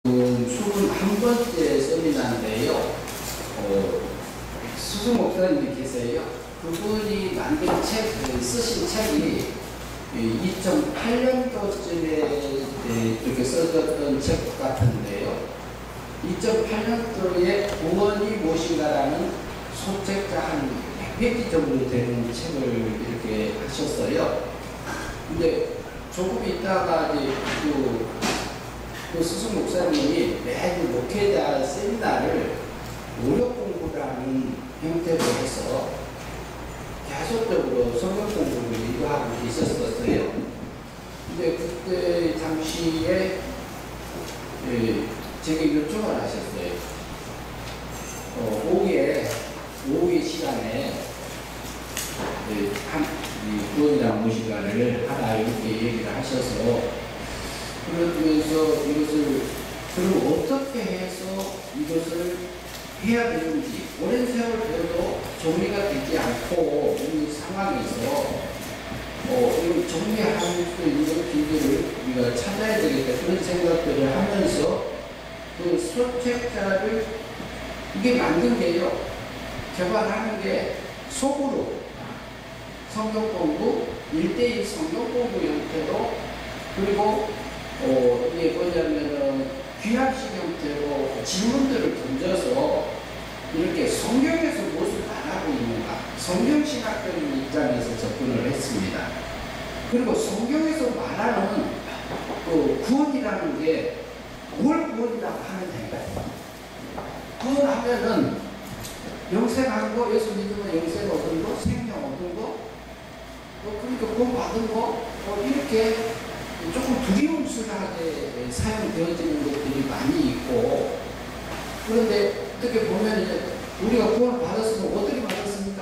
21번째 세미나인데요. 수수 목사님께서요. 그분이 만든 쓰신 책이 2008년도쯤에 이렇게 써졌던 책 같은데요. 2008년도에 구원이 무엇인가라는 소책자 한 100페이지 정도 되는 책을 이렇게 하셨어요. 근데 조금 있다가 이제 그 수수 목사님이 매주 목회자 세미나를 노력 공부라는 형태로 해서 계속적으로 성경 공부를 유도하고 있었어요. 근데 그때 당시에 제게 요청을 하셨어요. 오후에 시간에 구원이라는 무엇인가를 하나 이렇게 얘기를 하셔서 그러면서 이것을 그럼 어떻게 해서 이것을 해야 되는지 오랜 세월 되어도 정리가 되지 않고 있는 상황에서 이걸 정리할 수 있는 길들을 우리가 찾아야 되겠다 그런 생각들을 하면서 그 소책자를 이게 만든 게요. 개발하는 게 속으로 성경 공부 1:1 성경 공부 형태로 그리고 이게 뭐냐면은 귀합식 형태로 질문들을 던져서 이렇게 성경에서 무엇을 말하고 있는가 성경신학적인 입장에서 접근을 했습니다. 그리고 성경에서 말하는 그 구원이라는 게 뭘 구원이라고 하는 건가요? 구원하면은 영생 거, 예수 믿으면 영생 얻은 거, 생명 얻은 거, 그러니까 구원 받은 거, 이렇게 조금 두리움술하게 사용되어지는 것들이 많이 있고, 그런데 어떻게 보면 이제 우리가 구원을 받았으면 어떻게 받았습니까?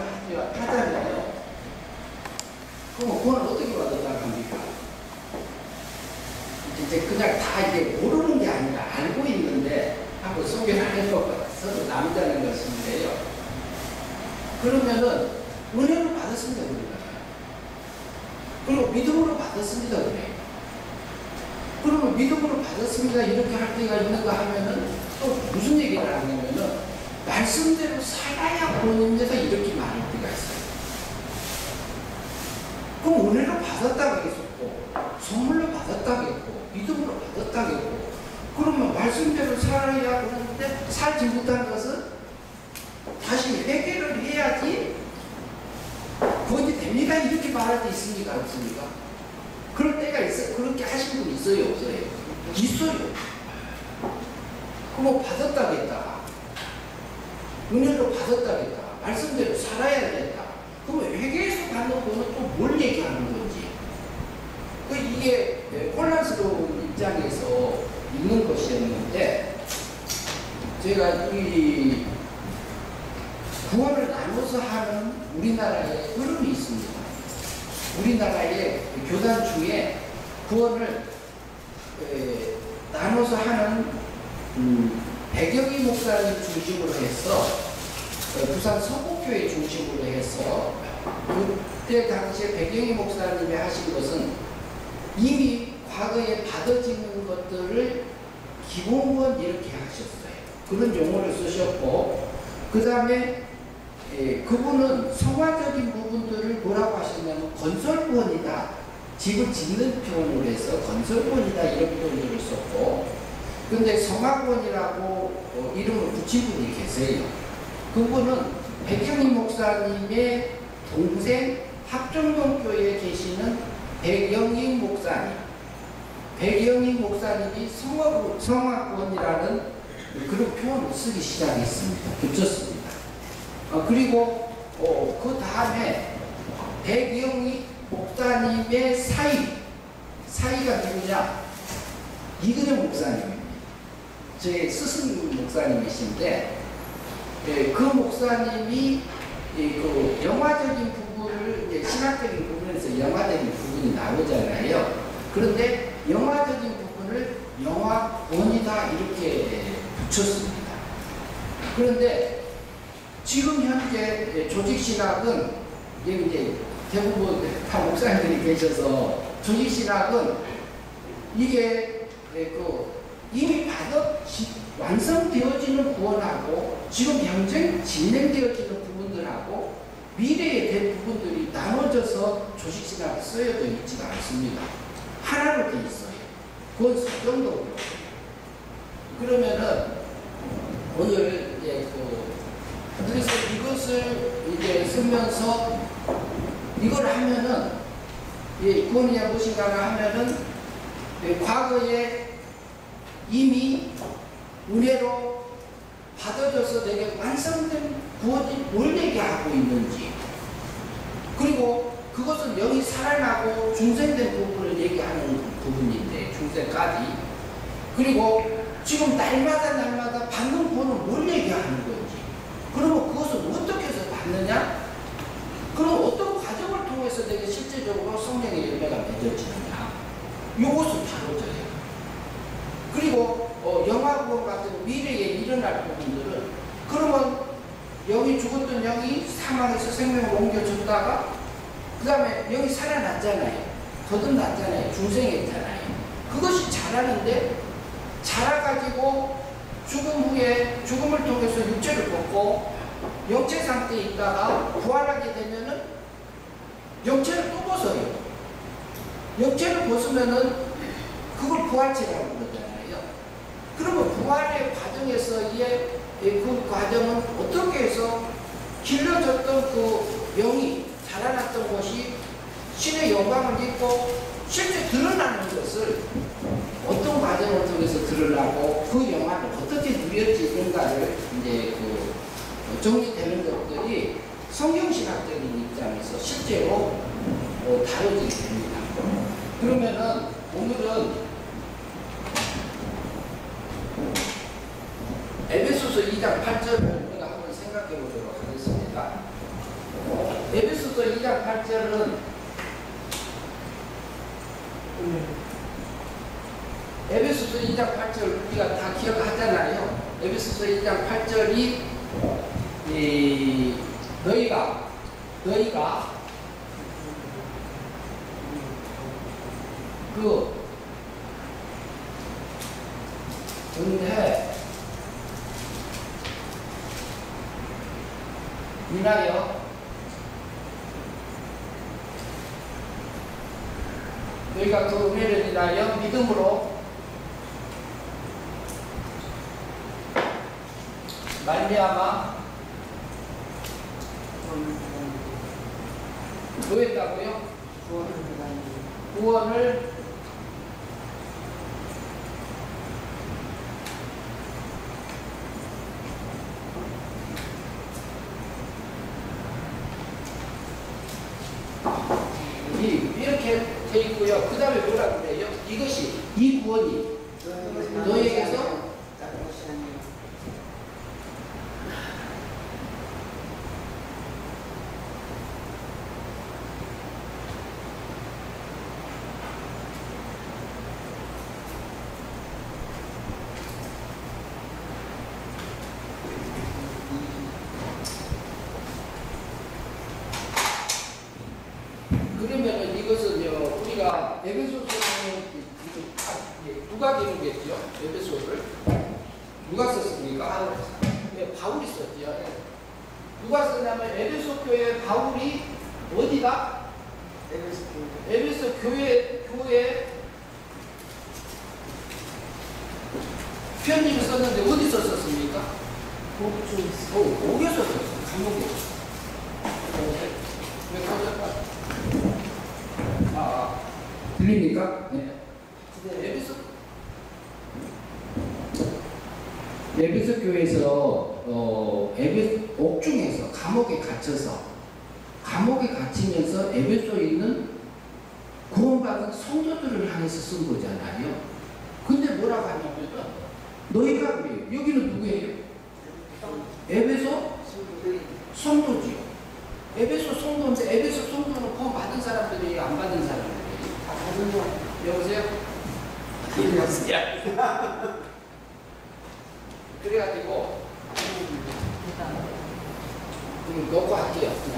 하잖아요. 그럼 구원을 어떻게 받았다고 합니까? 이제 그냥 다 이제 모르는 게 아니라 알고 있는데 한번 소개하는 것과 서로 남자는 것인데요. 그러면은 은혜로 받았습니다. 그리고 믿음으로 받았습니다. 그래요. 그러면 믿음으로 받았습니다. 이렇게 할 때가 있는가 하면은 또 무슨 얘기를 하냐면은 말씀대로 살아야 구원입니다. 이렇게 말할 때가 있어요. 그럼 은혜로 받았다고 했었고 선물로 받았다고 했고 믿음으로 받았다고 했고 그러면 말씀대로 살아야 그러는데 살지 못한 것은 다시 회개를 해야지 구원이 됩니다. 이렇게 말할 때 있습니까? 없습니까? 그럴 때가 있어요. 그렇게 하신 분 있어요? 없어요? 있어요. 그럼 받았다고 했다. 은혜로 받았다고 했다. 말씀대로 살아야 되겠다. 그럼 회개에서 받는 거는 또 뭘 얘기하는 건지. 이게 혼란스러운 입장에서 있는 것이었는데 제가 이 구원을 나눠서 하는 우리나라의 흐름이 있습니다. 우리나라의 교단 중에 구원을 나눠서 하는 백영희 목사님 중심으로 해서 부산 서곡교회 중심으로 해서 그때 당시에 백영희 목사님이 하신 것은 이미 과거에 받아지는 것들을 기본권 이렇게 하셨어요. 그런 용어를 쓰셨고 그 다음에 그분은 성화적인 부분들을 뭐라고 하셨냐면 건설권이다. 집을 짓는 표현을 해서 건설권이다 이런 표현을 썼고 근데 성화권이라고 이름을 붙인 분이 계세요. 그분은 백영희 목사님의 동생 합정동교회에 계시는 백영희 목사님 백영희 목사님이 성화권이라는 그런 표현을 쓰기 시작했습니다. 붙였습니다. 그리고 그 다음에 백영희 목사님의 사이가 누구냐? 이근영 목사님입니다. 제 스승 목사님이신데 그 목사님이 그 영화적인 부분을 이제 신학적인 부분에서 영화적인 부분이 나오잖아요. 그런데 영화적인 부분을 영화권이다 이렇게 붙였습니다. 그런데 지금 현재 조직신학은 이제 대부분 다 목사님들이 계셔서 조직신학은 이게 이미 완성되어지는 구원하고 지금 현재 진행되어지는 부분들하고 미래에 될 부분들이 나눠져서 조직신학에 쓰여져 있지가 않습니다. 하나로 돼 있어요. 그건 서정도고요. 그러면은 오늘 이제 그래서 이것을 이제 쓰면서 이걸 하면은 구원이냐 무엇인가를 하면은 과거에 이미 은혜로 받아줘서 내게 완성된 구원이 뭘 얘기하고 있는지, 그리고 그것은 영이 살아나고 중생된 부분을 얘기하는 부분인데, 중생까지. 그리고 지금 날마다 받는 구원은 뭘 얘기하는 건지, 그러면 그것은 어떻게 해서 받느냐? 그럼 어떤 과정을 통해서 내게 실제적으로 성령의 열매가 맺어지느냐? 이것을 다뤄져요. 그리고 영화구원 같은 미래에 일어날 부분들은, 그러면 영이 죽었던 영이 사망에서 생명을 옮겨줬다가 그 다음에 영이 살아났잖아요. 거듭났잖아요. 중생했잖아요. 그것이 자라는데, 자라가지고 죽음 후에 죽음을 통해서 육체를 벗고 영체 상태에 있다가 부활하게 되면은 영체를 또 벗어요. 영체를 벗으면은 그걸 부활체라고 그러잖아요. 그러면 부활의 과정에서의 그 과정은 어떻게 해서 길러졌던 그 영이 자라났던 것이 신의 영광을 입고 실제 드러나는 것을 어떤 과정을 통해서 드러나고 그 영화를 어떻게 누려지는가를 이제 정리되는 것들이 성경신학적인 입장에서 실제로 다뤄지게 됩니다. 그러면은 오늘은 에베소서 2장 8절을 우리가 한번 생각해 보도록 하겠습니다. 에베소서 2장 8절은 에베소서 2장 8절 우리가 다 기억하잖아요. 에베소서 2장 8절이 너희가 그 은혜 인하여 너희가 그 은혜를 인하여 믿음으로 말미암아 뭐 했다고요? 구원을 이렇게 돼 있고요. 그 다음에 뭐라 그래요? 이것이 이 구원이 너희에게서 그러면은 이것은요, 우리가 에베소서는 누가 기록했죠? 에베소를 누가 썼습니까? 네, 바울이 썼죠. 누가 썼냐면 에베소 교회 바울이 어디다? 에베소 교회 편지를 썼는데 어디서 썼습니까? 옥에서 썼어요. 감옥에. 왜 그럴까? 들립니까? 네. 에베소 교회에서 옥중에서 감옥에 갇히면서 에베소에 있는 구원받은 성도들을 향해서 쓴 거잖아요. 근데 뭐라고 하냐면 너희가 그래요. 여기는 누구예요? 에베소 성도지요. 에베소 성도인데 에베소 성도는 구원 받은 사람들이 안 받은 사람들이 다 받은 거. 여보세요? 그래가지고 놓고 할게요. 그냥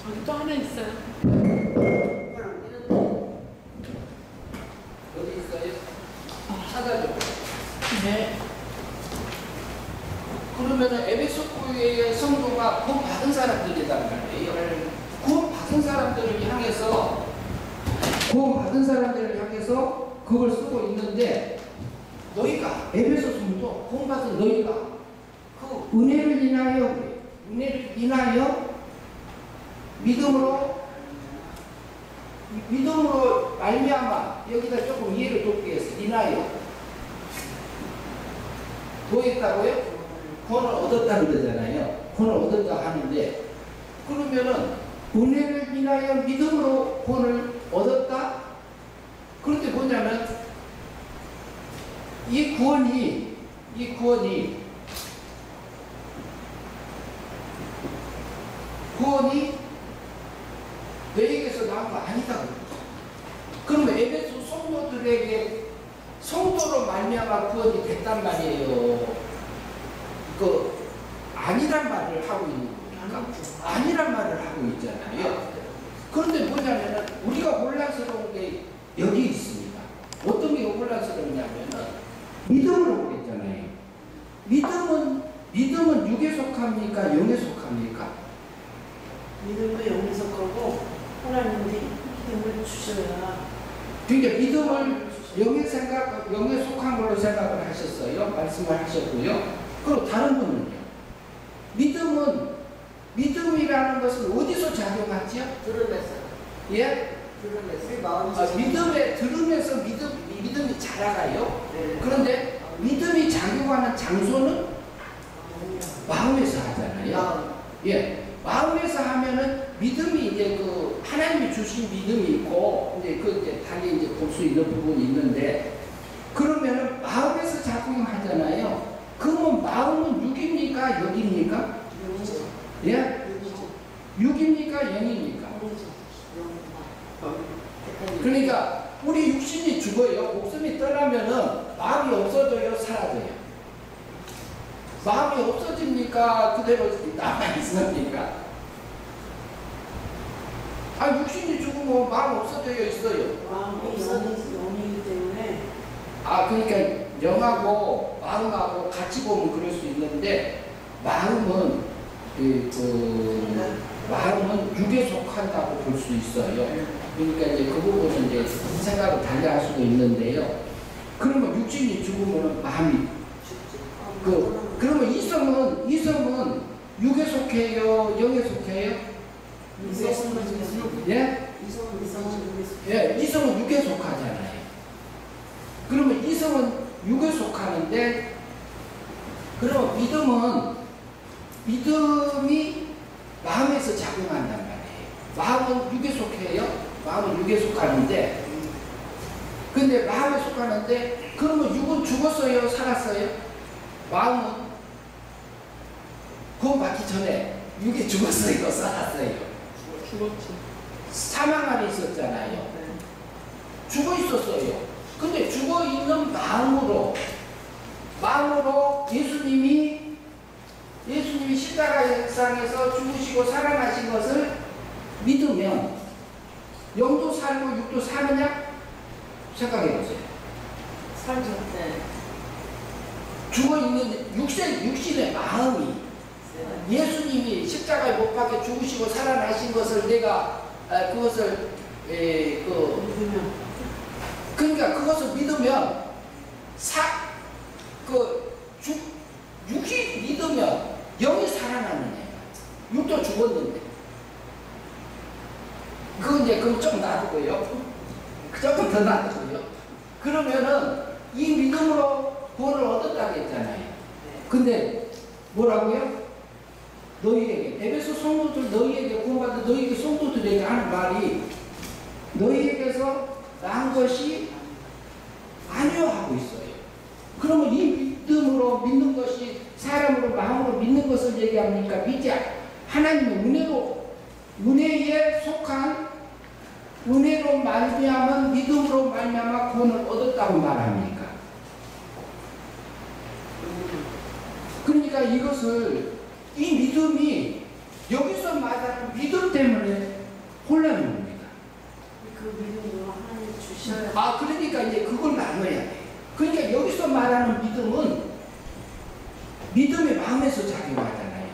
저기 또 하나 있어요. 어디 있어요? 찾아줘. 네. 그러면은 에베소 교회의 성도가 구원 받은 사람들이란 말이에요. 구원 받은 사람들을 향해서 그걸 쓰고 있는데, 너희가 에베소 성도 구원 받은 너희가 그 은혜를 인하여 믿음으로 말미암아, 여기다 조금 이해를 돕기 위해서 인하여 뭐 했다고요? 구원을 얻었다는 거잖아요. 구원을 얻었다 하는데, 그러면은 은혜를 인하여 믿음으로 구원을 얻었다? 그런데 뭐냐면 이 구원이 너에게서 나온 거 아니다. 그러면 에베소 성도들에게 성도로 말미암아 구원이 됐단 말이에요. 아니란 말을 하고 있는 거니까. 아니란 말을 하고 있잖아요. 그런데 뭐냐면은 우리가 혼란스러운 게 여기 있습니다. 어떤 게 혼란스럽냐면은 믿음으로 그랬잖아요. 믿음은 육에 속합니까? 영에 속합니까? 믿음도 영에 속하고 하나님이 힘을 주셔야. 그러니까 믿음을 영에 속한 걸로 생각을 하셨어요. 말씀을 하셨고요. 그리고 다른 분은요. 믿음이라는 것은 어디서 작용하죠? 들으면서. 예? 들으면서. 마음이 믿음에 들으면서 믿음이 자라가요. 네. 그런데 믿음이 작용하는 장소는 마음에서 하잖아요. 예. 마음에서 하면은 믿음이 이제 하나님이 주신 믿음이 있고, 이제 달리 이제 볼 수 있는 부분이 있는데, 그러면은 마음에서 작용하잖아요. 그러면 마음은 육입니까? 영입니까? 예? 육입니까? 영입니까? 그러니까 우리 육신이 죽어요. 목숨이 떠나면은 마음이 없어져요? 사라져요? 마음이 없어집니까? 그대로 남아있습니까? 육신이 죽으면 마음 없어져 있어요. 마음이 영이기 때문에. 그러니까 영하고 마음하고 같이 보면 그럴 수 있는데, 마음은 마음은 육에 속한다고 볼 수 있어요. 그러니까 이제 그 부분은 이제 생각을 달리 할 수도 있는데요. 그러면 육신이 죽으면 마음이 그러면 이성은 육에 속해요? 영에 속해요? 예? 예, 이성은 육에 속하잖아요. 그러면 이성은 육에 속하는데, 그러면 믿음이 마음에서 작용한단 말이에요. 마음은 육에 속해요? 마음은 육에 속하는데, 근데 마음에 속하는데, 그러면 육은 죽었어요? 살았어요? 마음은 구원받기 전에 육이 죽었어요? 살았어요? 죽었지. 사망 안에 있었잖아요. 죽어 있었어요. 근데 죽어 있는 마음으로 예수님이 십자가상에서 죽으시고 살아나신 것을 믿으면 영도 살고 육도 사느냐? 생각해 보세요. 살죠. 네. 죽어 있는 육신의 마음이 예수님이 십자가에 못 박혀 죽으시고 살아나신 것을 내가 그것을 그러니까 그것을 믿으면 육이 믿으면 영이 살아나는 거예요. 육도 죽었는데. 그건 좀 놔두고요. 조금 더 놔두고요. 그러면은 이 믿음으로 구원을 얻었다고 했잖아요. 근데 뭐라고요? 너희에게, 에베소 성도들 너희에게 구원받은 너희에게 성도들에게 하는 말이, 너희에게서 난 것이 아니요 하고 있어요. 그러면 이 믿음으로 믿는 것이 사람으로 마음으로 믿는 것을 얘기합니까? 믿지 하나님의 은혜에 속한 은혜로 말미암은 믿음으로 말미암아 구원을 얻었다고 말합니까? 그러니까 이 믿음이 여기서 말하는 믿음 때문에 혼란이 옵니다. 그 믿음으로 하나님 주셔야 아, 그러니까 이제 그걸 나눠야 돼. 그러니까 여기서 말하는 믿음은 믿음이 마음에서 작용하잖아요.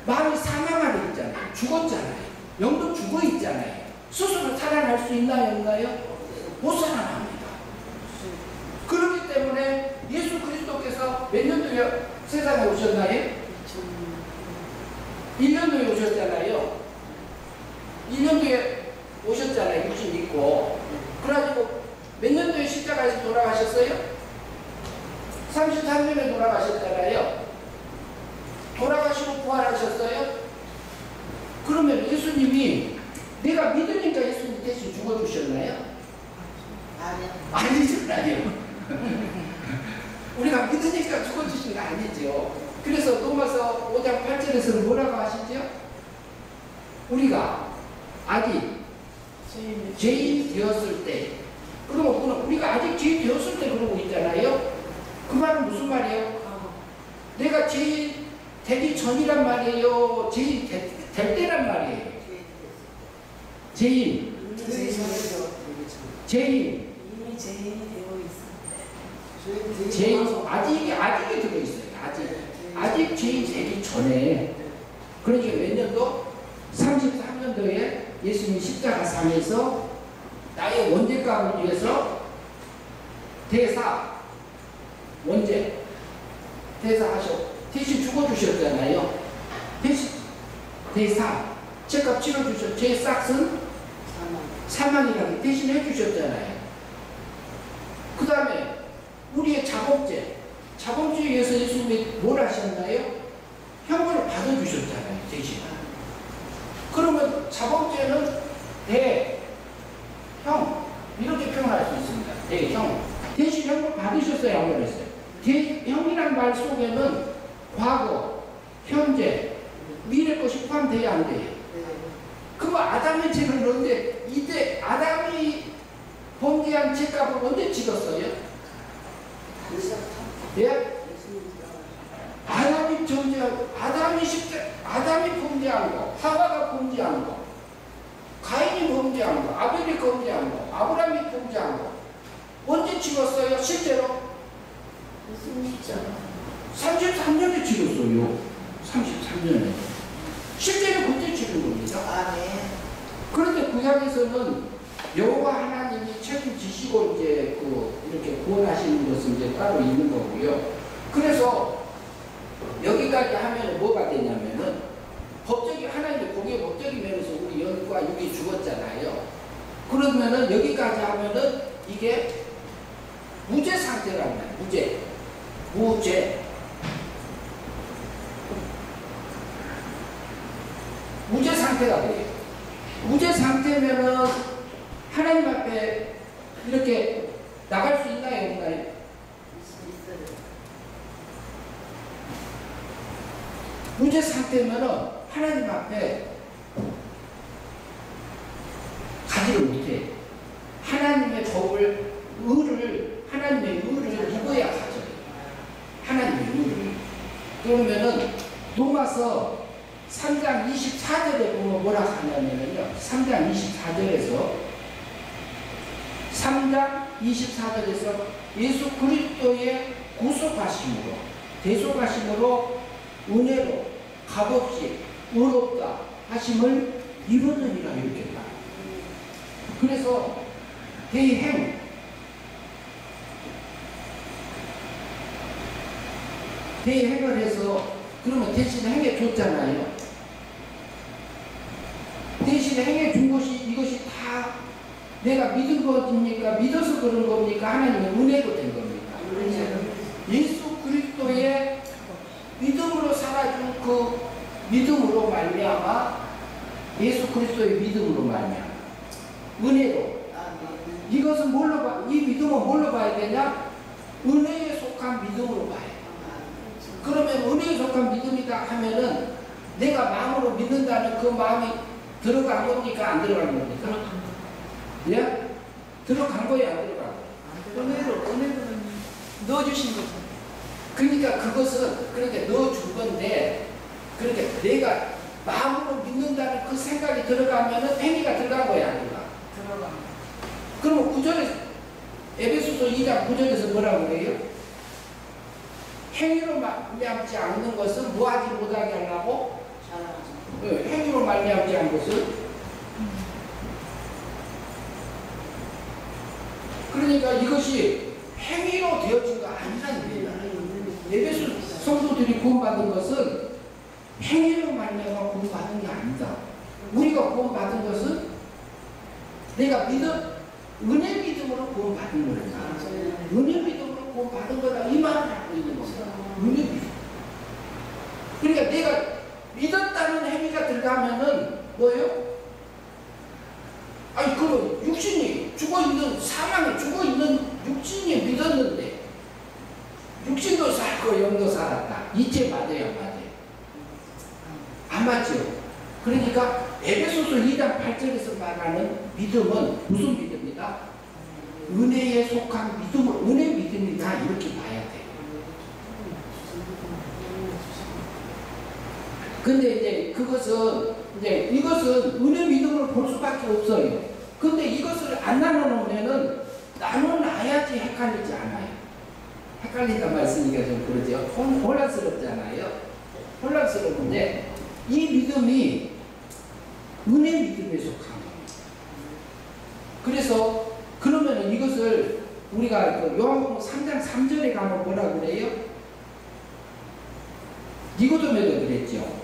마음이 사망하려 있잖아요. 죽었잖아요. 영도 죽어 있잖아요. 스스로 살아날 수 있나요, 없나요? 못 살아납니다. 그렇기 때문에 예수 그리스도께서 몇 년도에 세상에 오셨나요? 1년도에 오셨잖아요. 1년도에 오셨잖아요. 육신 믿고. 그래가지고 몇 년도에 십자가에서 돌아가셨어요? 33년에 돌아가셨잖아요. 돌아가시고 부활하셨어요? 그러면 예수님이 내가 믿으니까 예수님 대신 죽어주셨나요? 아니잖아요. 우리가 믿으니까 죽어주신 거 아니죠. 그래서 로마서 5장 8절에서는 뭐라고 하시죠? 우리가 아직 죄인 되었을 때, 그러면 우리가 아직 죄인 되었을 때 그러고 있잖아요. 그 말은 무슨 말이에요? 내가 죄인 되기 전이란 말이에요? 죄인 될 때란 말이에요? 죄인. 이미 죄인이 되어 있어요. 죄인, 아직이 들어있어요. 아직 죄인 되기 전에. 그러니까 몇 년도? 33년도에 예수님이 십자가 상에서 나의 원죄값을 위해서 대사하셔. 대신 죽어주셨잖아요. 죄값 치러주셨. 죄 싹은 사망이라고 대신 해주셨잖아요. 그 다음에 우리의 자범죄에 의해서 예수님이 뭘 하셨나요? 형벌을 받아주셨잖아요. 대신. 그러면 자범죄는 대형 이렇게 표현할 수 있습니다. 대형. 대신 형벌 받으셨어요? 안 받으셨어요? 대형이란 말 속에는 과거, 현재, 미래 것이 포함돼야 안 돼요. 그거 아담의 죄는 그런데 이때 아담이 범죄한 죄값을 언제 치렀어요? 예? 아담이 범죄한 거, 하와가 범죄한 거, 가인이 범죄한 거, 아벨이 범죄한 거, 아브라함이 범죄한 거 언제 치렀어요? 실제로? 33년에 치렀어요. 33년에. 실제로 그때 치른 겁니다. 그런데 구약에서는 여호와 하나님이 책임지시고 이제 이렇게 구원하시는 것은 이제 따로 있는 거고요. 그래서 여기까지 하면 뭐가 되냐면은 하나님의 공의 법적인 면에서 우리 영과 육이 죽었잖아요. 그러면은 여기까지 하면은 이게 무죄 상태란 말이에요. 무죄 상태가 돼요. 무죄 상태면은 하나님 앞에 이렇게 나갈 수 있나요, 없나요? 무죄 상태면은 하나님 앞에 가지를 못해. 하나님의 의를 입어야 가져요. 하나님의 의를. 그러면은 로마서 3장 24절에 보면 뭐라 하냐면요. 3장 24절에서 예수 그리스도의 구속하심으로, 대속하심으로 은혜로 값없이 의롭다 하심을 입었느니라 이렇게 말해요. 그래서 대행을 해서 그러면 대신 행해 줬잖아요. 대신 행해 준 것이 이것이 다 내가 믿은 것입니까? 믿어서 그런 겁니까? 하나님의 은혜로 된 겁니까? 예수 그리스도의 믿음으로 살아준 그 믿음으로 말미암아 예수 그리스도의 믿음으로 말미암아 은혜로 이것은 이 믿음은 뭘로 봐야 되냐? 은혜에 속한 믿음으로 봐야 돼. 그러면 은혜에 속한 믿음이다 하면은 내가 마음으로 믿는다는 그 마음이 들어간 겁니까? 안 들어간 겁니까? 예? 들어간 거예요? 안 들어간 거예요? 은혜로는 넣어주신 거죠. 그러니까 그것은 그렇게 넣어준 건데, 그러니까 내가 마음으로 믿는다는 그 생각이 들어가면은 행위가 들어간 거야, 안 들어가? 그러면 9절에 에베소서 2장 9절에서 뭐라고 그래요? 행위로 말미암지 않는 것은 뭐하지 못하게 하려고? 행위로 말미암지 않은 것은? 그러니까 이것이 행위로 되어진 거 아니라는 거예요. 에베소 성도들이 구원받은 것은 행위로 말미암아 구원받은 게 아니다. 우리가 구원받은 것은 내가 은혜 믿음으로 구원받은 거다. 은혜 믿음으로 구원받은 거다. 이 말을 하고 있는 겁니다. 은혜 믿음. 그러니까 내가 믿었다는 행위가 들어가면은 뭐예요? 아니, 그 육신이 죽어있는, 사망에 죽어있는 육신이 믿었는데, 육신도 살고 영도 살았다. 이제 맞아요, 안 맞아요? 안 맞죠? 그러니까 에베소서 2장 8절에서 말하는 믿음은 무슨 믿음이다? 은혜에 속한 믿음을, 은혜 믿음이다. 이렇게 봐야 돼요. 근데 이제 그것은, 이것은 은혜 믿음을 볼 수밖에 없어요. 근데 이것을 안 나눠놓으면은 나눠놔야지 헷갈리지 않아요. 헷갈린단 말씀이니까 좀 그러죠. 혼란스럽잖아요. 혼란스러운데 이 믿음이 은혜 믿음에 속한 겁니다. 그래서 그러면 이것을 우리가 요한복음 3장 3절에 가면 뭐라고 그래요? 니고데모도 그랬죠.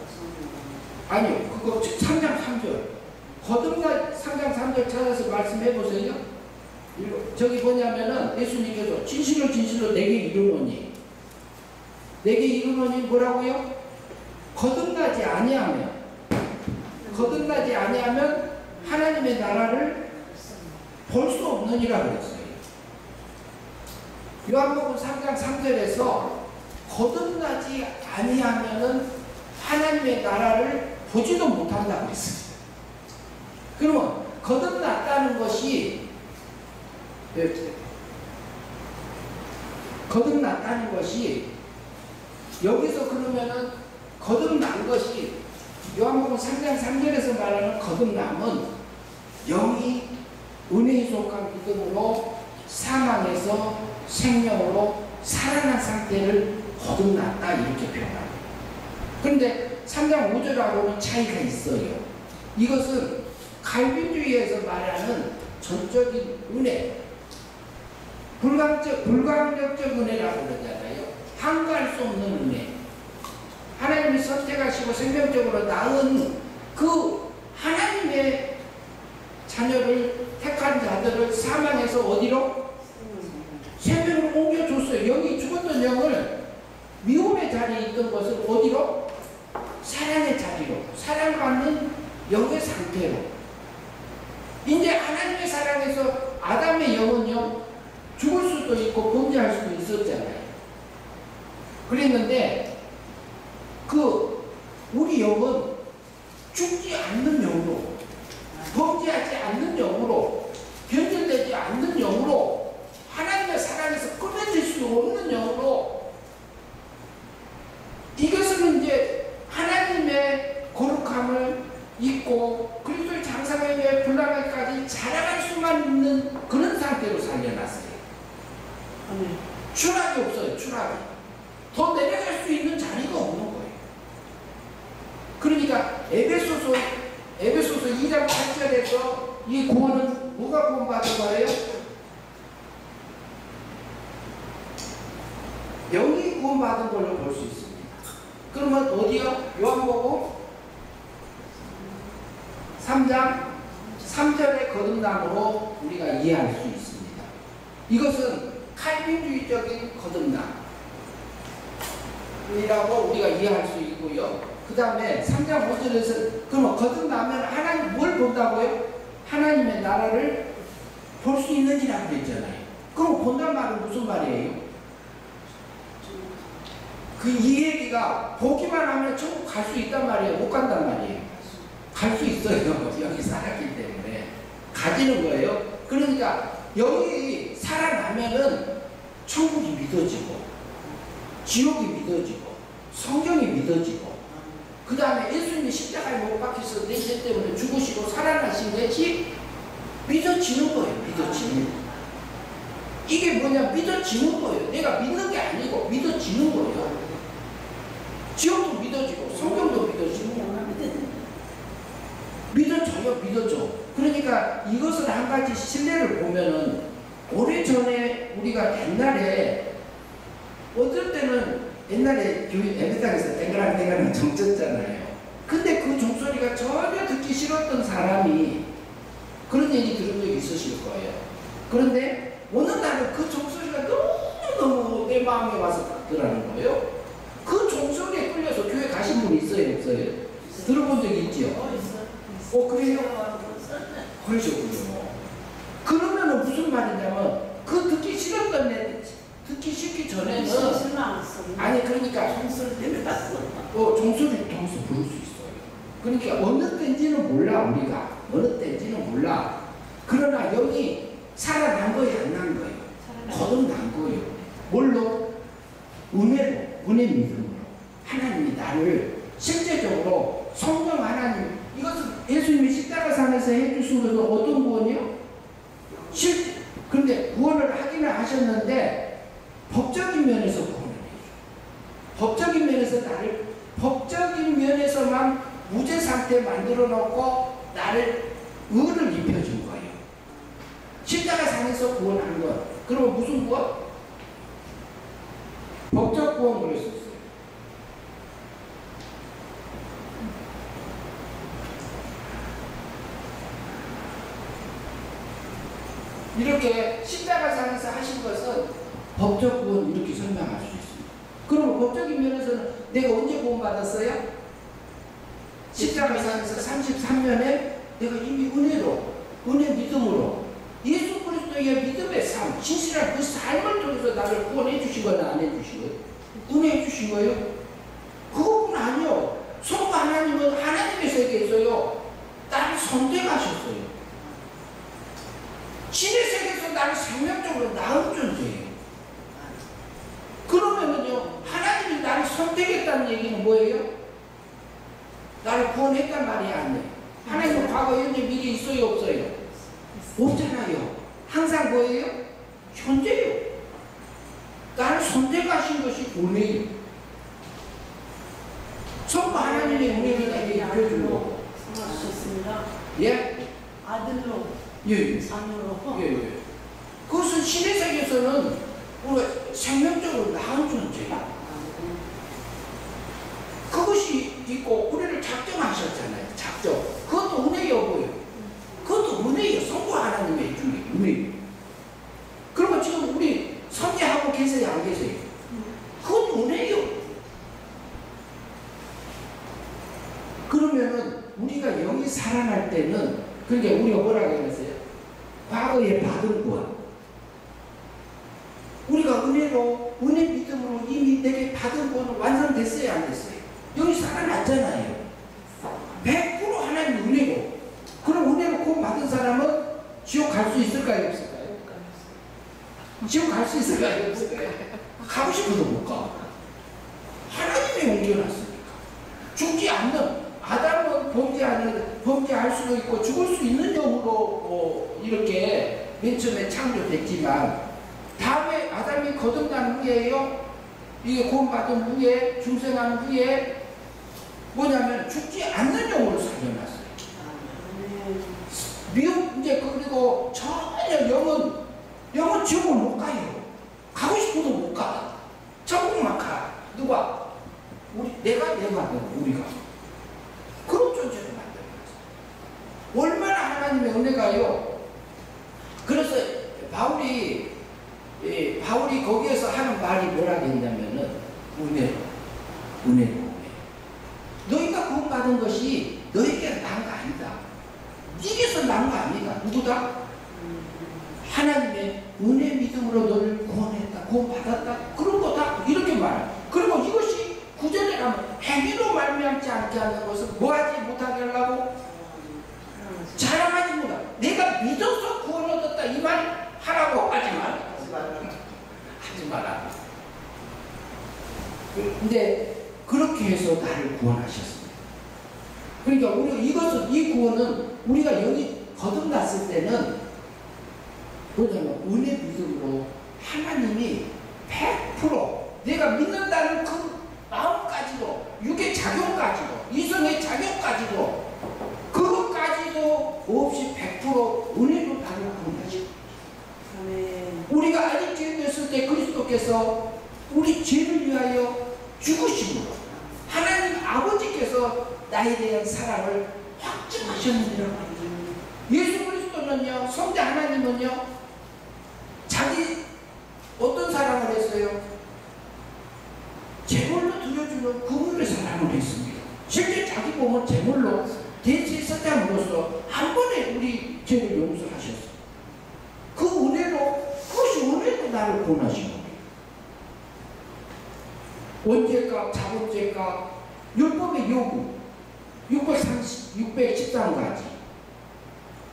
아니요, 그거 3장 3절. 거듭나 3장 3절 찾아서 말씀해 보세요. 저기 뭐냐면은 예수님께서 진실로 진실로 내게 이르노니, 내게 이르노니 뭐라고요? 거듭나지 아니하면 하나님의 나라를 볼 수 없느니라 그랬어요. 요한복음 3장 3절에서 거듭나지 아니하면은 하나님의 나라를 보지도 못한다고 했어요. 그러면 거듭났다는 것이 여기서 그러면은 거듭난 것이 요한복음 3장 3절에서 말하는 거듭남은 영이 은혜에 속한 믿음으로 사망에서 생명으로 살아난 상태를 거듭났다 이렇게 표현합니다. 그런데 3장 5절하고는 차이가 있어요. 이것은 칼빈주의에서 말하는 전적인 은혜, 불가항력적 은혜라고 그러잖아요. 한가할 수 없는 은혜. 하나님이 선택하시고 생명적으로 낳은 그 하나님의 자녀를 택한 자들을 사망에서 어디로? 생명으로 옮겨줬어요. 영이 죽었던 영을 미움의 자리에 있던 것을 어디로? 사랑의 자리로, 사랑받는 영의 상태로. 이제 하나님의 사랑에서 아담의 영은요, 죽을 수도 있고 범죄할 수도 있었잖아요. 그랬는데 우리 영은 죽지 않는 영으로, 범죄하지 않는 영으로, 변질되지 않는 영으로, 하나님의 사랑에서 끊어질 수 없는 영으로, 이것은 이제 하나님의 거룩함을 잊고 그리스도의 장사명의 불량함까지 자라갈 수만 있는 그런 상태로 살려놨어요. 추락이 없어요. 추락이. 더 내려갈 수 있는 자리가 없는 거예요. 그러니까 에베소서 2장 8절에서 이 구원은 누가 구원받은 거예요? 영이 구원받은 걸로 볼 수 있습니다. 그러면 어디요? 요한복음 3장 3절의 거듭남으로 우리가 이해할 수 있습니다. 이것은 칼빈주의적인 거듭남이라고 우리가 이해할 수 있고요. 그 다음에 3장 5절에서 그러면 거듭나면 하나님 뭘 본다고요? 하나님의 나라를 볼 수 있는지라고 그랬잖아요. 그럼 본단 말은 무슨 말이에요? 이 얘기가 보기만 하면 천국 갈 수 있단 말이에요? 못 간단 말이에요? 갈 수 있어요. 여기 살았기 때문에 가지는 거예요. 그러니까 여기 살아나면은 천국이 믿어지고 지옥이 믿어지고 성경이 믿어지고 그 다음에 예수님이 십자가에 못 박혀서 내 죄 때문에 죽으시고 살아나신 것이 믿어지는 거예요. 믿어지는 거. 이게 뭐냐? 믿어지는 거예요. 내가 믿는 게 아니고 믿어지는 거예요. 지옥도 믿어지고 성경도 믿어지고 믿어져요. 믿어져. 그러니까 이것을 한 가지 신뢰를 보면은 오래전에 우리가 옛날에 어떨 때는 옛날에 교회 예배당에서 땡그랑땡그랑 정쳤잖아요. 근데 그 종소리가 전혀 듣기 싫었던 사람이 그런 얘기 들은 적 있으실 거예요. 그런데 어느 날은 그 종소리가 너무너무 내 마음에 와서 닿더라는 거예요. 그 종소리에 끌려서 교회 가신 분 있어요? 없어요? 들어본 적이 있죠? 그래요? 그러셨군요. 그러면은 무슨 말이냐면 그 듣기 싫었던 애 듣기 싫기 전에는 아니 그러니까 종소리 때문에 났어. 종소리 통해서 부를 수 있어요. 그러니까 어느 때인지는 몰라 우리가 어느 때인지는 몰라. 그러나 여기 살아난 거예요, 안 난 거예요? 거듭난 거예요. 뭘로? 은혜로, 은혜 믿음으로. 하나님이 나를 실제적으로 성령 하나님 이것은 예수님이 십자가상에서 해주신 것은 어떤 구원이요? 그런데 구원을 하기는 하셨는데 법적인 면에서 구원을 해줘. 법적인 면에서 나를 법적인 면에서만 무죄 상태 만들어 놓고 나를 의를 입혀준 거예요. 십자가상에서 구원한 것. 그러면 무슨 구원? 법적 구원 그랬었어요. 이렇게 십자가상에서 하신 것은 법적 구원 이렇게 설명할 수 있습니다. 그러면 법적인 면에서는 내가 언제 구원받았어요? 십자가상에서 33년에 내가 이미 은혜로, 은혜 믿음으로 예수 그리스도의 믿음의 삶, 진실한 그 삶을 통해서 나를 구원해 주신 거나 안 해 주신 거예요? 은혜해 주신 거예요? 그것뿐 아니요. 성부 하나님은 하나님의 세계에서요 나를 선택하셨어요. 신의 세계에서 나를 생명적으로 낳은 존재예요. 그러면은요 하나님이 나를 선택했다는 얘기는 뭐예요? 나를 구원했단 말이 아니에요. 하나님은 과거, 현재, 미래 있어요 없어요? 없잖아요. 항상 뭐예요? 현재요. 나를 선택하신 것이 은혜예요. 성부 하나님의 은혜를 내게 입혀준 거고. 성하셨습니다. 예? 아들로, 예. 자녀로. 예. 그것은 신의 세계에서는 우리가 생명적으로 나은 존재예요. 그것이 있고 우리를 작정하셨잖아요. 작정. 그것도 은혜 여부예요. 그것도 은혜예요. 성부 하나님의 중에 은혜예요. 그러면 지금 우리 선제하고 계세요? 안 계세요? 그것도 은혜예요. 그러면은 우리가 영이 살아날 때는 그러니까 우리가 뭐라고 했어요? 과거에 받은 구원. 우리가 은혜로 은혜 믿음으로 이미 내게 받은 구원은 완성됐어요? 안 됐어요? 영이 살아났잖아요. 100% 하나님 은혜로. 그럼 은혜로 구원 받은 사람은 지옥 갈 수 있을까요? 없을까요? 지옥 갈 수 있을까요? 없을까요? 가고 싶어도 못 가. 하나님이 옮겨놨으니까. 죽지 않는 아담은 범죄할 수도 있고 죽을 수 있는 영으로 이렇게 맨 처음에 창조됐지만 다음에 아담이 거듭난 후에요. 이게 구원받은 후에 중생한 후에 뭐냐면 죽지 않는 영으로 살려놨어요. 미혹 이제 그리고 전혀 영은 지옥을 못 가요. 가고 싶어도 못 가. 천국만 가. 누가? 내가 우리가 그런 존재로 만들어놨어요. 얼마나 하나님의 은혜가요. 그래서 바울이 거기에서 하는 말이 뭐라고 했냐면은 은혜로. 너희가 구원받은 것이 너희에게 난 거 아니다. 네게서 난 거 아니다. 누구다? 하나님의 은혜 믿음으로 너를 구원했다. 구원받았다. 그런 거다. 이렇게 말해. 그리고 이것이 구절에 가면 행위로 말미암지 않게 하는 것은 뭐하지 못하게 하려고? 자랑하지 못하. 내가 믿어서 구원 얻었다. 이 말 하라고 하지 마라. 하지 마라. 근데 그렇게 해서 나를 구원하셨습니다. 그러니까 우리가 이 구원은 우리가 여기 거듭났을 때는 뭐냐면 은혜 믿음으로 하나님이 100% 내가 믿는다는 그 마음까지도, 육의 작용까지도, 이성의 작용까지도, 그것까지도 없이 100% 은혜로 나를 구원하시고, 우리가 아직 죄 됐을 때 그리스도께서 우리 죄를 위하여 죽으심으로 하나님 아버지께서 나에 대한 사랑을 확증하셨느니라. 예수 그리스도는요, 성자 하나님은요, 자기 어떤 사랑을 했어요? 제물로 드려주는 그분의 사랑을 했습니다. 실제 자기 몸은 제물로 대제사장으로서 한 번에 우리 죄를 용서하셨어요. 그 은혜로, 그것이 은혜로 나를 구원하신 겁니다. 원죄값, 자본죄값, 율법의 요구, 613가지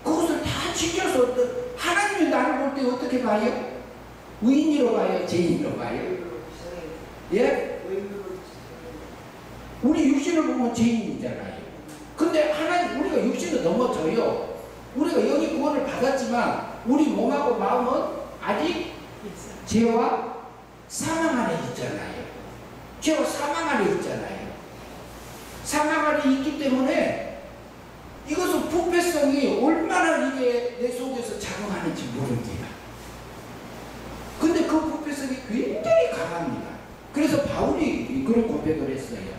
그것을 다 지켜서 하나님이 나를 볼 때 어떻게 봐요? 의인으로 봐요? 죄인으로 봐요? 예? 우리 육신을 보면 죄인이잖아요. 근데 하나님, 우리가 육신을 넘어져요. 우리가 여기 구원을 받았지만 우리 몸하고 마음은 아직 죄와 사망 안에 있잖아요. 죄와 사망 안에 있잖아요. 사망 안에 있기 때문에 이것은 부패성이 얼마나 이게 내 속에서 작용하는지 모릅니다. 근데 그 부패성이 굉장히 강합니다. 그래서 바울이 그런 고백을 했어요.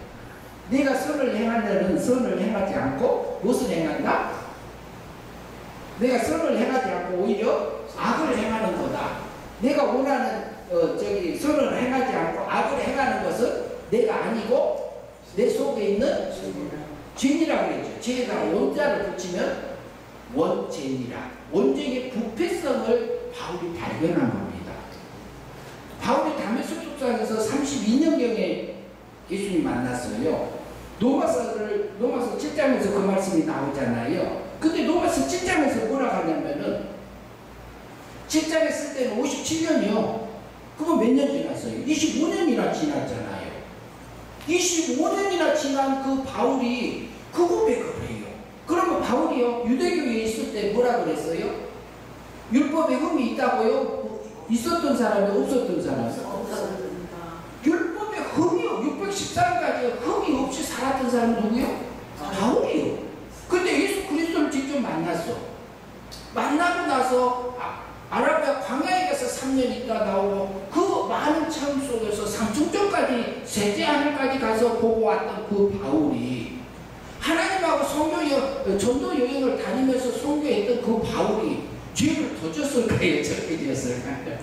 내가 선을 행하려는 선을 행하지 않고 무엇을 행한다? 내가 선을 행하지 않고 오히려 악을 행하는 거다. 내가 원하는 선을 행하지 않고 악을 행하는 것은 내가 아니고 내 속에 있는 죄니라고 그랬죠. 죄에다 원자를 붙이면 원죄니라. 원죄의 부패성을 바울이 발견한 겁니다. 바울이 다메섹 숙소에서 32년경에 예수님 만났어요. 로마서 7장에서 그 말씀이 나오잖아요. 근데 로마서 7장에서 뭐라고 하냐면은 7장에 쓸 때는 57년이요. 그건 몇 년 지났어요? 25년이나 지났잖아요. 25년이나 지난 그 바울이 그 고백을 해요. 그러면 바울이요, 유대교에 있을 때 뭐라 그랬어요? 율법에 흠이 있다고요? 있었던 사람이 없었던 사람이? 율법에 흠이요. 613가지 흠이 없이 살았던 사람은 누구요? 바울이요. 근데 예수 그리스도를 직접 만났어. 만나고 나서 아라비아 광야에 가서 3년 있다 나오고 그 많은 참 속에서 삼중전까지 셋째 하늘까지 가서 보고 왔던 그 바울이 하나님하고 전도 여행을 다니면서 선교했던 그 바울이 죄를 더 졌을까요? 적게 지었을까요?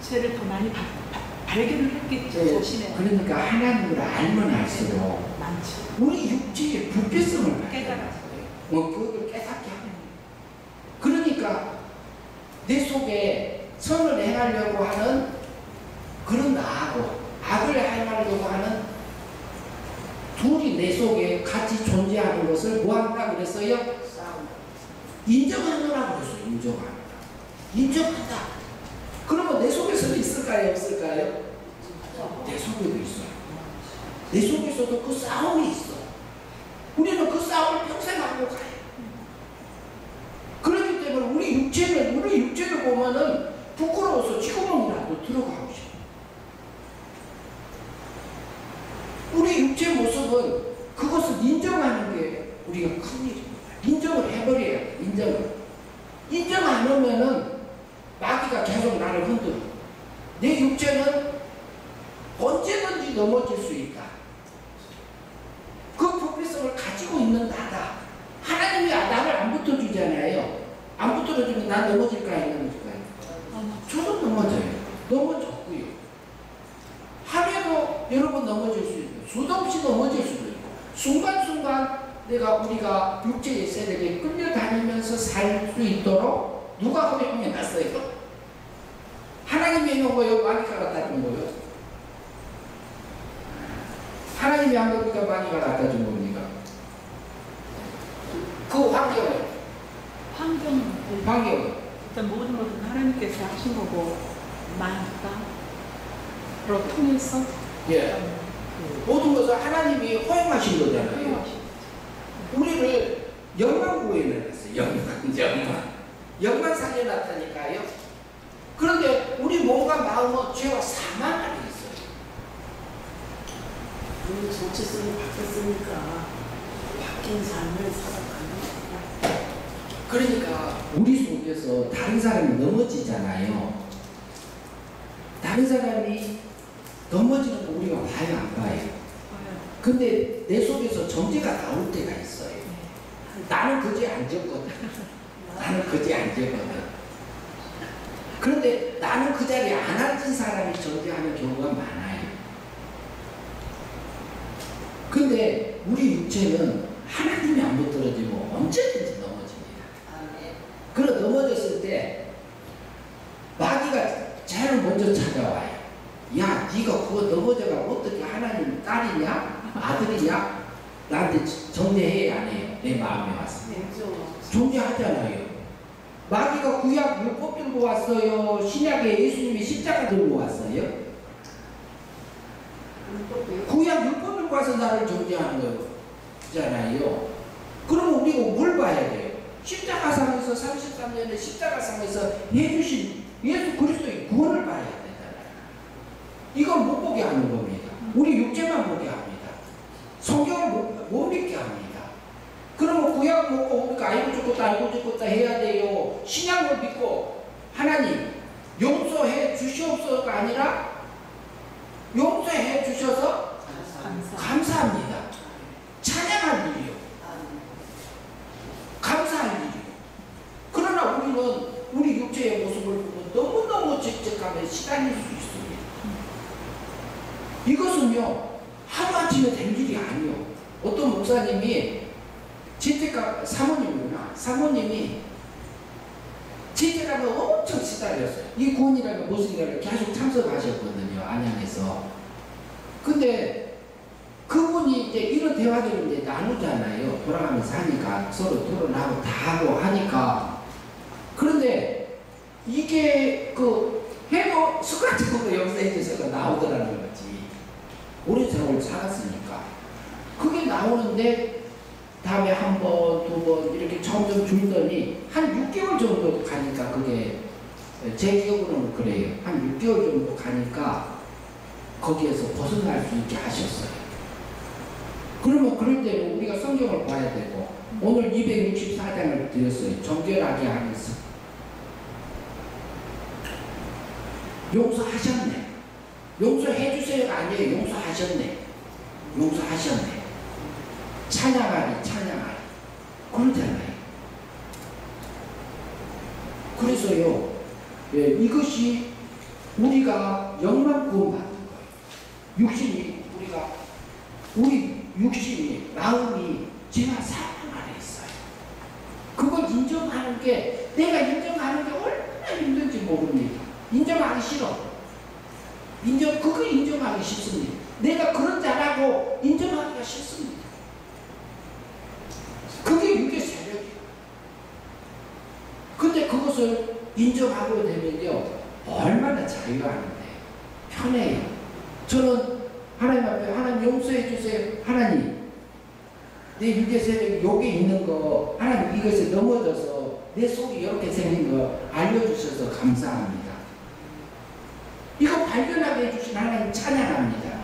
죄를 더 많이 발견을 했겠죠. 네, 자신의. 그러니까 하나님을 알면 알수록 많죠. 우리 육체의 불필성을 깨달아요. 그걸 깨닫게 하는 거예요. 그러니까 내 속에 선을 행하려고 하는 그런 나하고 악을 행하려고 하는 둘이 내 속에 같이 존재하는 것을 뭐 한다 그랬어요? 인정하노라고 그랬어요. 인정한다. 그러면 내 속에서도 있을까요? 없을까요? 내 속에도 있어요. 내 속에서도 그 싸움이 있어. 우리는 그 싸움을 평생 하고 가요. 그렇기 때문에 우리 육체를 보면은 부끄러워서 지구멍이라도 들어가고 싶어. 우리 육체 모습은 그것을 인정하는 게 우리가 큰 일입니다. 인정을 해버려야 돼. 인정 안 하면은 마귀가 계속 나를 흔들어. 내 육체는 언제든지 넘어질 수 있다. 그 부패성을 가지고 있는 나다. 하나님이 나를 안 붙어주잖아요. 안 붙어주면 난 넘어질까요? 안 넘어질까요? 저도 넘어져요. 넘어졌고요. 하루에도 여러 번 넘어질 수 있고 수도 없이 넘어질 수도 있고 순간순간 우리가 육체의 세력에 끌려다니면서 살 수 있도록 누가 허용해 놨어요? 하나님이 해놓은 거예요? 마귀가 갖다 준 거예요? 하나님이 한 겁니까? 마귀가 갖다 준 겁니까? 그 환경은 일단 모든 것은 하나님께서 하신 거고 만가로 통해서 모든 것을 하나님이 허용하신 거잖아요. 우리를 영광 구해내놨어요. 영광. 영만 살려놨다니까요. 그런데 우리 몸과 마음은 죄와 사망 안에 있어요. 우리 정체성이 바뀌었으니까 바뀐 삶을 살아가는 거야. 그러니까 우리 속에서 다른 사람이 넘어지잖아요. 다른 사람이 넘어지는 거 우리가 봐요, 안 봐요? 근데 내 속에서 정죄가 나올 때가 있어요. 나는 그 죄 안 졌거든. 나는 그 죄 안 졌거든. 그런데 나는 그 자리에 안 앉은 사람이 정죄하는 경우가 많아요. 근데 우리 육체는 하나님이 안 붙들어지면 언제든지 넘어집니다. 그래 넘어졌을 때 마귀가 제일 먼저 찾아와요. 야, 네가 그거 넘어져가 어떻게 하나님 딸이냐? 아들이냐? 나한테 정죄해 안 해요? 내 마음에 와서. 정죄하잖아요. 마귀가 구약 율법 들고 왔어요? 신약에 예수님이 십자가 들고 왔어요? 구약 율법 들고 와서 나를 정죄하는 거잖아요. 그러면 우리가 뭘 봐야 돼요? 십자가상에서 33년의 십자가상에서 해주신 예수 그리스도의 구원을 봐야 되잖아요. 이걸 못 보게 하는 겁니다. 우리 육체만 보게 합니다. 성경을 못 믿게 합니다. 그러면 구약 먹고 우리가 알고 죽었다 알고 죽었다 해야 돼요. 신약을 믿고 하나님 용서해 주시옵소서가 아니라 용서해 주셔서 감사합니다. 찬양할 일이요. 감사할 일이요. 그러나 우리는 우리 육체의 모습을 보면 너무너무 죄책감에 시달릴 수 있습니다. 이것은요 하루아침에 된 일이 아니요. 어떤 목사님이 죄책감, 사모님이 죄책감에 엄청 시달렸어요. 이 구원이라는 무엇인가를 계속 참석하셨거든요, 안양에서. 근데 그분이 이제 이런 대화들을 이제 나누잖아요. 돌아가면서 하니까 서로 토론하고 다 하고 하니까. 그런데 이게 그 해도 습관적으로 역사에서 나오더라는 거지. 오랜 세월 살았으니까. 그게 나오는데 다음에 한 번, 두 번 이렇게 점점 줄더니 한 6개월 정도 가니까 그게 제 기억으로는 그래요. 한 6개월 정도 가니까 거기에서 벗어날 수 있게 하셨어요. 그러면 그럴 때는 우리가 성경을 봐야 되고 오늘 264장을 드렸어요. 정결하게 하면서 용서하셨네. 용서해 주세요가 아니에요. 용서하셨네. 용서하셨네. 찬양하리 찬양하리 그러잖아요. 그래서요 이것이 우리가 영만 구원받는 거예요. 육신이 우리 육신이 마음이 죄와 사망 안에 있어요. 그걸 인정하는 게 내가 인정하는 게 얼마나 힘든지 모릅니다. 인정하기 싫어. 그거 인정하기 싫습니다. 내가 그런 자라고 인정하기가 싫습니다. 그게 육의 세력이에요. 근데 그것을 인정하고 되면요 얼마나 자유하는데 편해요. 저는 하나님 앞에 하나님 용서해 주세요. 하나님 내 육의 세력이 여기 있는 거 하나님 이것에 넘어져서 내 속이 이렇게 생긴 거 알려주셔서 감사합니다. 이거 발견하게 해주신 하나님 찬양합니다.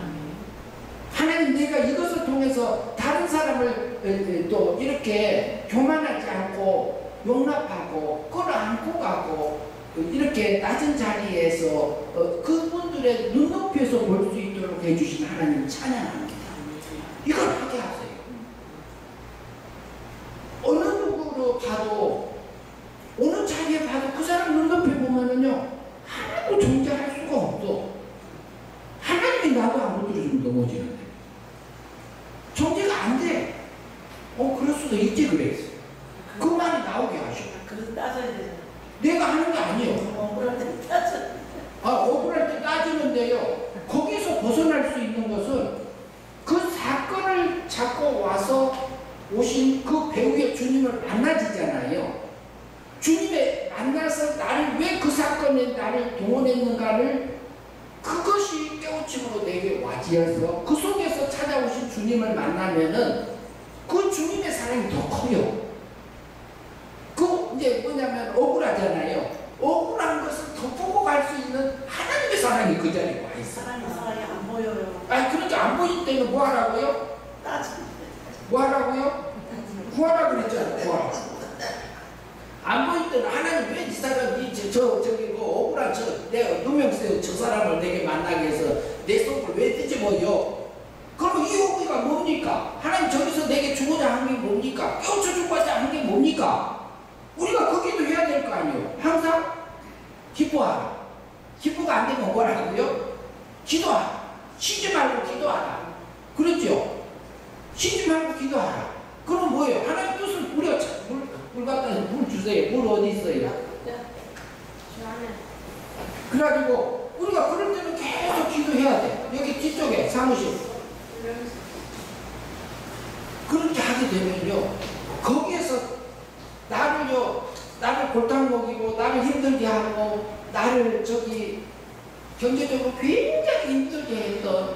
하나님 내가 이것을 통해서 다른 사람을 또 이렇게 교만하지 않고 용납하고 끌어안고 가고 이렇게 낮은 자리에서 그분들의 눈높이에서 볼 수 있도록 해주신 하나님 찬양합니다. 이걸 하게 하세요. 어느 누구로 봐도 어느 자리에 봐도 그 사람 눈높이 보면은요 하나도 존재할 수가 없어. 하나님이 나도 안 붙들어주면 넘어지는데 정죄가 안 돼. 그럴 수도 있지 그래. 그 말이 나오게 하셔. 그래서 따져야 되잖아. 내가 하는 게 아니에요. 억울할 때 따져. 억울할 때 따지는데요. 거기서 벗어날 수 있는 것은 그 사건을 잡고 와서 오신 그 배우의 주님을 만나지잖아요. 주님의 만나서 나를 왜 그 사건에 나를 동원했는가를 그것이 깨우침으로 내게 와지어서 그 속에서 찾아오신 주님을 만나면은 그 주님의 사랑이 더 커요. 그 근데 뭐냐면 억울하잖아요. 억울한 것을 덮고 갈 수 있는 하나님의 사랑이 그 자리에 와 있어. 하나님 사랑이 안 보여요. 아니 그러니까 안 보일 때는 뭐 하라고요? 따지는데. 뭐 하라고요? 구하라 그랬잖아요. 구하라. 안 보일 때는 하나님 왜 이 사람이 저기 그 억울한 내가 누명쓰여 저 사람을 내게 만나게 해서 내 속을 왜 뒤집어요? 그럼 이 억울가 뭡니까? 하나님 저기서 내게 주고자 하는 게 뭡니까? 껴쳐주고자 하는 게 뭡니까? 우리가 거기도 해야 될 거 아니에요. 항상 기뻐하라. 기뻐가 안 되면 뭐라고요? 기도하라. 쉬지 말고 기도하라. 그렇죠? 쉬지 말고 기도하라. 그럼 뭐예요? 하나님 뜻을 우리가 물 갖다 물 주세요. 물 어디 있어요? 그래가지고 우리가 그럴 때는 계속 기도해야 돼. 여기 뒤쪽에 사무실. 그렇게 하게 되면요. 거기에서 나를 골탕 먹이고 나를 힘들게 하고 나를 경제적으로 굉장히 힘들게 했던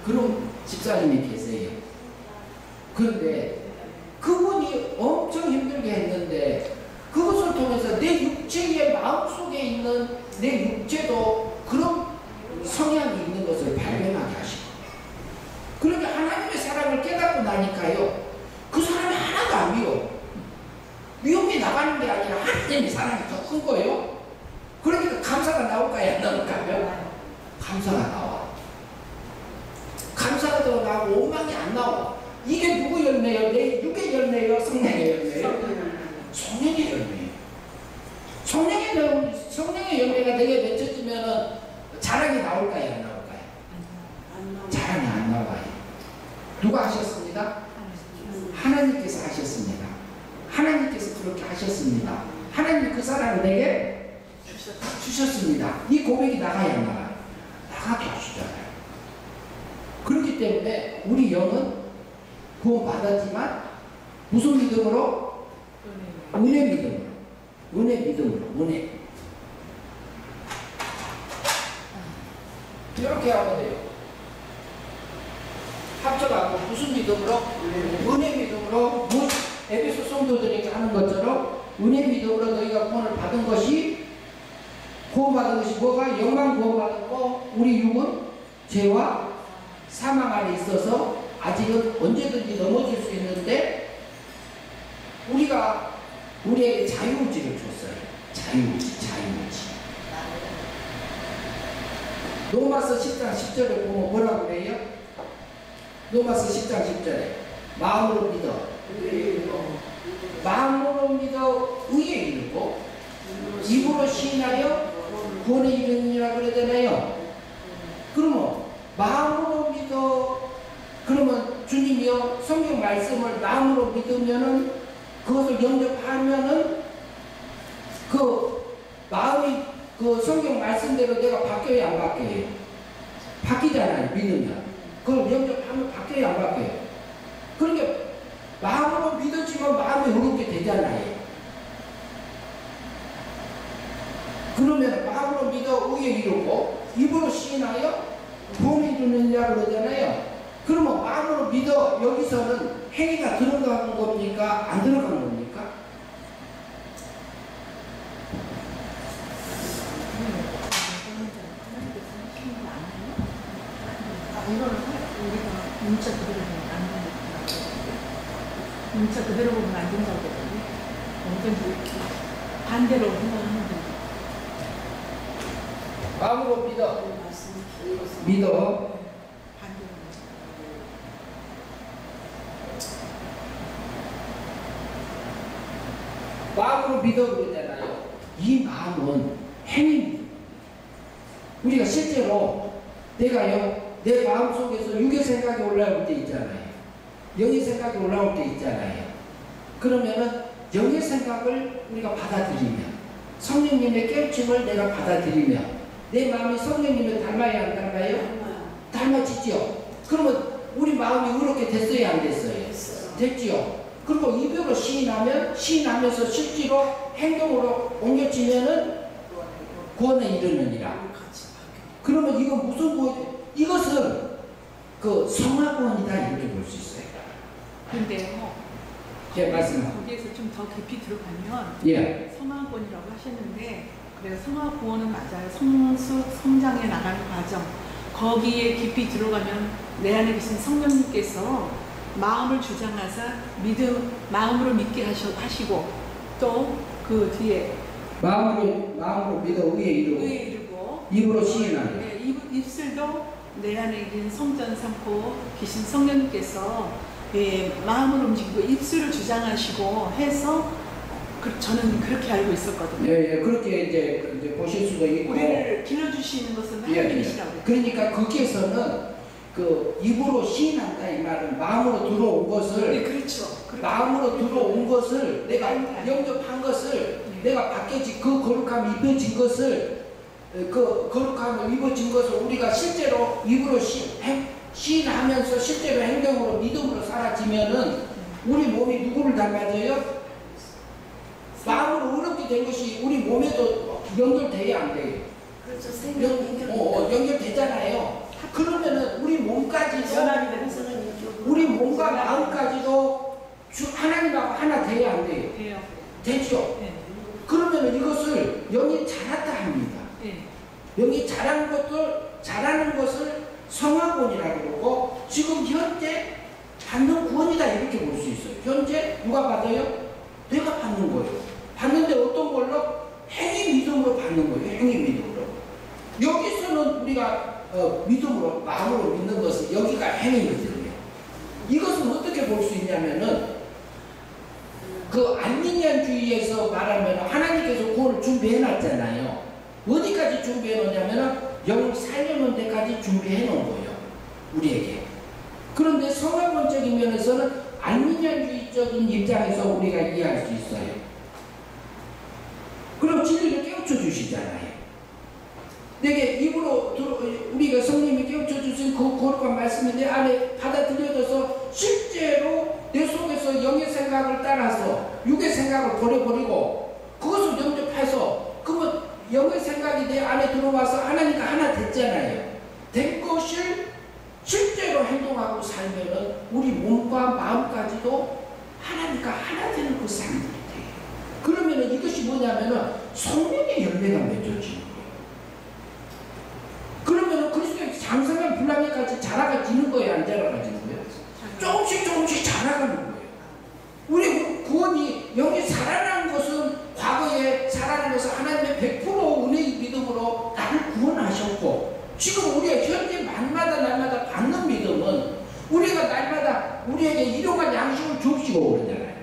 그런 집사님이 계세요. 그런데 그분이 엄청 힘들게 했는데 그것을 통해서 내 육체의 마음속에 있는 내 육체도 그런 성향이 있는 것을 발견하게 하시고 그러니까 하나님의 사랑을 깨닫고 나니까요 그 사람이 하나도 안 미워. 미움이 나가는 게 아니라 하나님의 사랑이 더 큰 거예요. 그러니까 감사가 나올까요? 안 나올까요? 감사가 나와. 감사가 더 나오고 원망이 안 나와. 이게 누구 열매예요? 내 육의 열매예요? 성령의 열매예요? 성령의 열매예요. 성령의 열매가 내게 맺혀지면 자랑이 나올까요? 안 나올까요? 자랑이 안 나와요. 누가 하셨습니다? 하나님께서 하셨습니다. 하나님께서 그렇게 하셨습니다. 하나님 그 사랑을 내게 주셨습니다. 이 고백이 나가야 안 나가요? 나가게 하시잖아요. 그렇기 때문에 우리 영은 구원받았지만 무슨 믿음으로? 은혜 믿음으로. 은혜 믿음으로. 은혜. 이렇게 하면 돼요. 합쳐가고 무슨 믿음으로? 은혜 믿음으로. 에베소 성도들에게 하는 것처럼 은혜 믿음으로 너희가 구원을 받은 것이 구원받은 것이 뭐가? 영광 구원받은 거. 우리 육은 죄와 사망 안에 있어서 아직은 언제든지 넘어질 수 있는데 우리가 우리에게 자유의지를 줬어요. 자유의지. 로마서 10장 10절에 보면 뭐라고 그래요? 로마서 10장 10절에 마음으로 믿어. 마음으로 믿어 의에 이르고 입으로 시인하여 구원에 이르느니라 그러잖아요. 그러면 마음으로 믿어. 그러면 주님이요 성경 말씀을 마음으로 믿으면은 그것을 영접하면은 그 마음이 그 성경 말씀대로 내가 바뀌어야 안 바뀌어요? 바뀌잖아요. 믿으면 그걸 영접하면 바뀌어야 안 바뀌어요? 그러니까 마음으로 믿어지면 마음이 어렵게 되잖아요. 그러면 마음으로 믿어 의에 이르고 입으로 시인하여 구원에 이르느냐 그러잖아요. 그러면 마음으로 믿어 여기서는 행위가 들어가는 겁니까? 안 들어가는 겁니까? 이거는 우리가 문자 그대로 보면 안 된다고. 문자 그대로 보면 안 된다고 하거든요. 언제든지 이렇게 반대로 생각하는 거예요. 마음으로 믿어. 반대로. 마음으로 믿어 그러잖아요. 이 마음은 행위입니다. 우리가 실제로 내가요 내 마음속에서 육의 생각이 올라올 때 있잖아요. 영의 생각이 올라올 때 있잖아요. 그러면은 영의 생각을 우리가 받아들이면 성령님의 깨우침을 내가 받아들이면 내 마음이 성령님을 닮아야 안 닮아요? 닮아지죠. 그러면 우리 마음이 그렇게 됐어요? 안 됐어요? 됐지요. 그리고 입으로 시인하면서 실제로 행동으로 옮겨지면은 구원에 이르느니라. 그러면 이건 무슨 구원? 이것은 그 성화구원이다 이렇게 볼 수 있어요. 근데요, 제 말씀. 거기에서 좀 더 깊이 들어가면 예. 성화권이라고 하셨는데 그래서 성화구원은 맞아요. 성장해 나가는 과정. 거기에 깊이 들어가면 내 안에 계신 성령님께서 마음을 주장하사 마음으로 믿게 하시고 또 그 뒤에 마음으로 믿어 의에 이르고 입으로 시인하는. 네, 입술도 내 안에 계신 성전 삼고 계신 성령님께서 마음을 움직이고 입술을 주장하시고 해서 저는 그렇게 알고 있었거든요. 예, 그렇게 이제 보실 수도 있고. 우리를 길러주시는 것은 하나님이시라고. 그러니까 거기에서는 그 입으로 시인한다 이 말은 마음으로 들어온 것을. 네, 그렇죠. 마음으로 들어온 것을 내가 영접한 것을 내가 바뀌어진 그 거룩함이 입혀진 것을 그 거룩함을 입어진 것을 우리가 실제로 입으로 시인하면서 실제로 행동으로 믿음으로 사라지면은 우리 몸이 누구를 닮아져요? 마음으로 어렵게 된 것이 우리 몸에도 연결돼야 안 돼요. 그렇죠. 연결되잖아요. 그러면은 우리 몸까지도 연합이 되는 성령님. 우리 몸과 마음까지도 하나님하고 하나 돼야 안 돼요. 돼요. 되죠. 네. 그러면은 이것을 영이 자랐다 합니다. 네. 영이 자라는 것을 성화권이라고 그러고 지금 현재 받는 구원이다 이렇게 볼 수 있어요. 현재 누가 받아요? 내가 받는 거예요. 받는데 어떤 걸로? 행위 믿음으로 받는 거예요. 행위 믿음으로. 여기서는 우리가 믿음으로 마음으로 믿는 것은 여기가 행위 믿음이에요. 이것은 어떻게 볼 수 있냐면은 그 안민년주의에서 말하면 하나님께서 구원을 준비해 놨잖아요. 어디까지 준비해 놓냐면은 영 살려놓은 데까지 준비해 놓은 거예요. 우리에게. 그런데 성화론적인 면에서는 안민년주의적인 입장에서 우리가 이해할 수 있어요. 그럼 진리를 깨우쳐 주시잖아요. 내게 입으로 우리가 성령님이 깨우쳐 주신 그 거룩한 말씀이 내 안에 받아들여져서 실제로 내 속에서 영의 생각을 따라서 육의 생각을 버려버리고 그것을 영접해서 그러면 영의 생각이 내 안에 들어와서 하나님과 하나 됐잖아요. 된 것을 실제로 행동하고 살면은 우리 몸과 마음까지도 하나님과 하나 되는 그 삶이 돼요. 그러면은 이것이 뭐냐면은 성령의 열매가 맺어지는 거예요. 그러면은 그리스도의 장성한 분량에까지 자라가지는 거예요, 안 자라가지는 거예요? 조금씩 자라가는 거예요. 우리 구원이 영이 살아나는 것은 과거에 살아난 것은 하나님의 100% 은혜의 믿음으로 나를 구원하셨고 지금 우리가 현재 날마다 받는 믿음은 우리가 날마다 우리에게 일용할 양식을 주시고 그러잖아요.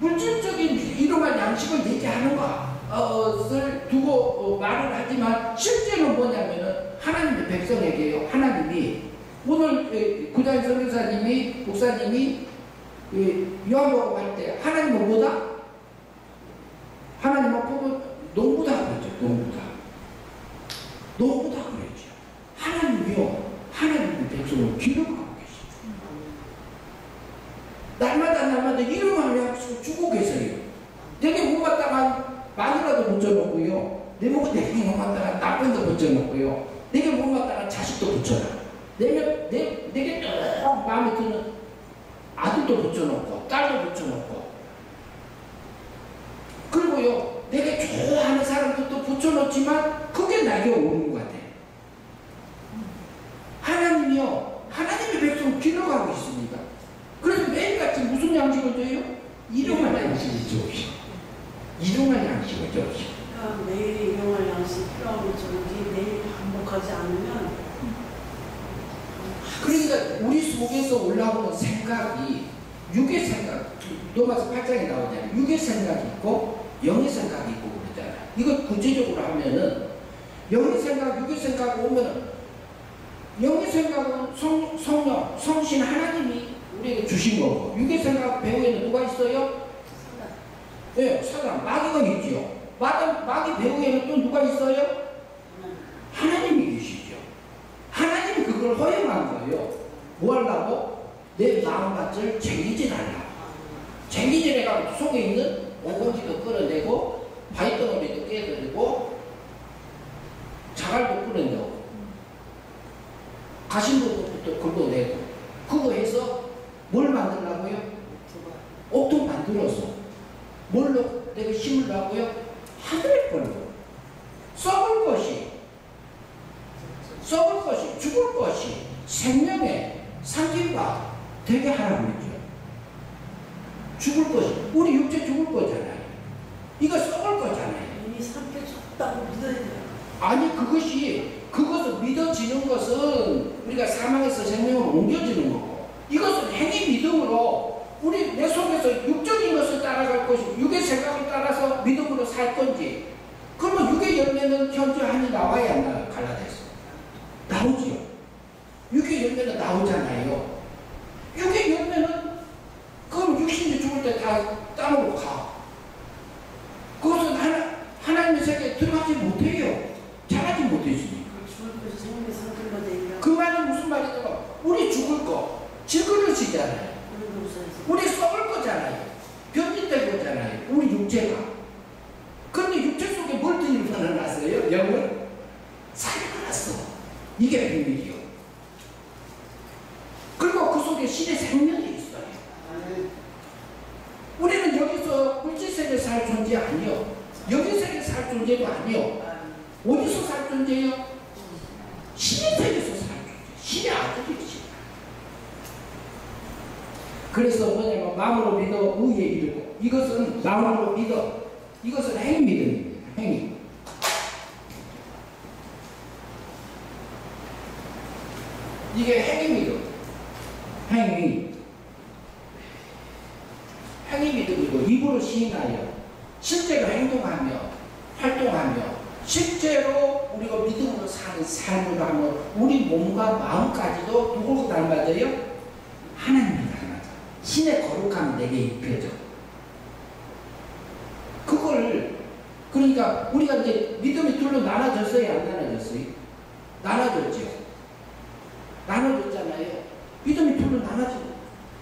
물질적인 일용할 양식을 얘기하는 것을 두고 말을 하지만 실제로 뭐냐면은 하나님의 백성에게요. 하나님이 오늘 구자인 선교사님이 목사님이 요한복음 할 때 하나님은 뭐다? 하나님은 보면 농부다 그랬죠. 농부다 그랬죠. 하나님이요. 하나님의 백성을 기록하고 계시죠. 날마다 일용할 양식을 주고 계세요. 내게 못 갖다가 마누라도 붙여놓고요. 내게 못 갖다가 남편도 붙여놓고요. 내게 못 갖다가 자식도 붙여놔. 내게 또 마음에 드는 아들도 붙여놓고 딸도 붙여놓고 그리고요 내게 좋아하는 사람들도 붙여놓지만 그게 나에게 오는 것 같아. 하나님이요 하나님의 백성을 기록하고 있습니다. 그래서 매일같이 무슨 양식을 줘요? 일용할 양식을 줘요. 일용할 양식을 줘요. 그러니까 매일 일용할 양식 필요하고 저기 매일 반복하지 않으면 그러니까 우리 속에서 올라오는 생각이 육의 생각, 로마서 8장에 나오잖아요. 육의 생각이 있고 영의 생각이 있고 그러잖아요. 이거 구체적으로 하면은 영의 생각, 육의 생각 오면은 영의 생각은 성령, 성신 하나님이 우리에게 주신 거고 육의 생각 배후에는 누가 있어요? 네, 사단, 마귀가 있죠. 마귀 배후에는 또 누가 있어요? 하나님이 계시죠. 하나님이 그걸 허용한 거예요. 뭐 하려고? 내 마음밭을 쟁기질 하려고. 쟁기질 해가지고 속에 있는 오건지도 끌어내고 바위덩어리도 깨뜨리고 자갈도 끌어내고 가신부부터 긁어내고 그거 해서 뭘 만들라고요? 옥토 만들어 뭘로 내가 힘을 놔고요? 하늘의 걸로. 썩을 것이, 죽을 것이 생명의 상징과 되게 하라고 그랬죠. 죽을 것이, 우리 육체 죽을 거잖아요. 이거 썩을 거잖아요. 이미 삼켜졌다고 믿어야 돼요. 아니 그것을 믿어지는 것은 우리가 사망에서 생명으로 옮겨지는 거고, 이것은 행위 믿음으로 우리 내 속에서 육적인 것을 따라갈 것이, 육의 생각을 따라서 믿음으로 살 건지. 그러면 육의 열매는 현저하니 나와야 안 나와요? 갈라디아서 나오지요. 육의 열매는 나오잖아요. 육의 열매는 그럼 육신이 죽을 때 다 땅으로 가. 그것은 하나님의 세계에 들어가지 못해요. 자라지 못했으니까. 죽을 것이 생명의 상징과 되리라. 그 말은 무슨 말이냐면 우리 죽을 거 질그릇이잖아요. 우리 썩을 거잖아요. 변질될 거잖아요. 우리 육체가. 그런데 육체 속에 뭘 드러났어요? 영을 살려놨어. 이게 비밀이요. 그리고 그 속에 신의 생명이 있어요. 우리는 여기서 물질세계에 살 존재 아니요. 여기세계에 살 존재도 아니요. 어디서 살 존재요? 신의 세계에서 살 존재. 신의 아들이지. 그래서 뭐냐면 마음으로 믿어 의에 이르고, 이것은 마음으로 믿어. 이것은 행위 믿음입니다. 행위. 이게 행위 믿음. 행위 믿음이고, 입으로 시인하여 실제로 행동하며 활동하며 실제로 우리가 믿음으로 사는 삶으로 하며 우리 몸과 마음까지도 누구를 닮아져요? 하나님을 닮아져. 신의 거룩함이 내게 입혀져. 그걸, 그러니까 우리가 이제 믿음이 둘로 나눠졌어요? 안 나눠졌어요? 나눠졌죠. 나눠졌잖아요. 믿음이 둘로 나눠져.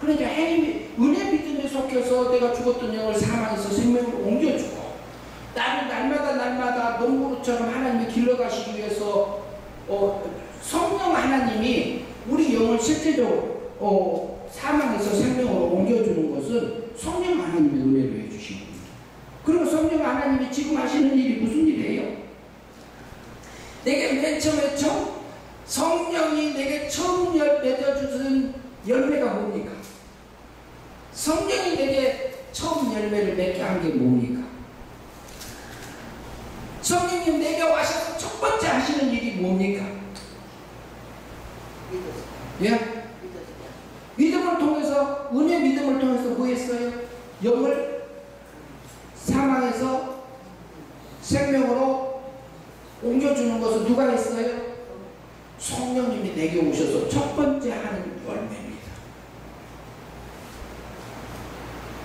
그러니까 행위, 은혜 믿음에 속해서 내가 죽었던 영을 사망에서 생명으로 옮겨주고, 나를 날마다 농부처럼 하나님이 길러가시기 위해서 성령 하나님이 우리 영을 실제적으로 사망에서 생명으로 옮겨주는 것은 성령 하나님의 은혜로 해주신 겁니다. 그리고 성령 하나님이 지금 하시는 일이 무슨 일이에요? 내게 맨 처음에 성령이 내게 처음 맺어주신 열매가 뭡니까? 성령이 내게 처음 열매를 맺게 한 게 뭡니까? 성령님 내게 와셔서 첫 번째 하시는 일이 뭡니까? 예? 믿음을 통해서, 은혜 믿음을 통해서 뭐 했어요? 영을 사망에서 생명으로 옮겨주는 것을 누가 했어요? 성령님이 내게 오셔서 첫 번째 하는 열매입니다.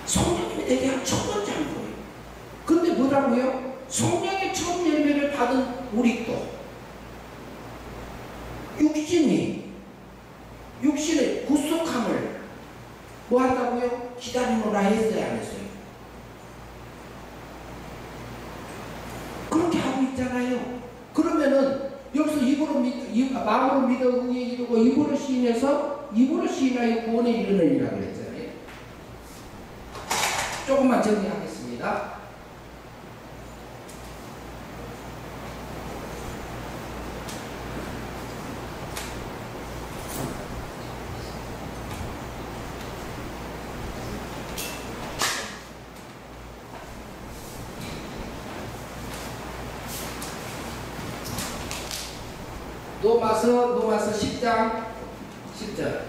성령님이 내게 한 첫 번째 한 거예요. 근데 뭐라고요? 성령의 처음 열매를 받은 우리 또 육신의 구속함을 뭐 한다고요? 기다림으로 했어야 안 했어요? 그렇게 하고 있잖아요. 그러면은 여기서 마음으로 믿어 의에 이르고 입으로 시인하여 구원에 이르느니라 그랬잖아요. 조금만 정리하겠습니다. 노마서 10장 10절.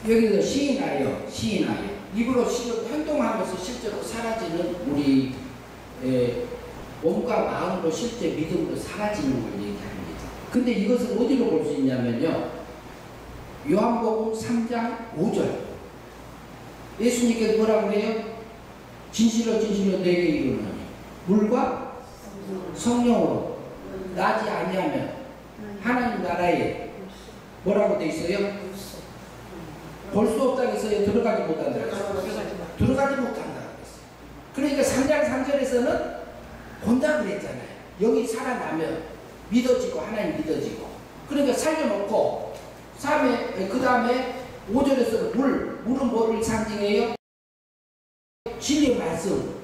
여기서 시인하여 입으로 행동하면서 실제로 사라지는 우리 몸과 마음으로 실제 믿음으로 사라지는 걸 얘기합니다. 근데 이것을 어디로 볼 수 있냐면요, 요한복음 3장 5절. 예수님께서 뭐라고 해요? 진실로 내게 이르노니 물과 성령으로 나지 아니하면 하나님 나라에 뭐라고 돼 있어요? 볼 수 없다고 했어요? 들어가지 못한다고 했어요? 들어가지 못한다고 했어요. 그러니까 3장 3절에서는 본다 그랬잖아요. 영이 살아나면 믿어지고 하나님 믿어지고, 그러니까 살려놓고 그 다음에 5절에서는 물은 뭐를 상징해요? 진리의 말씀.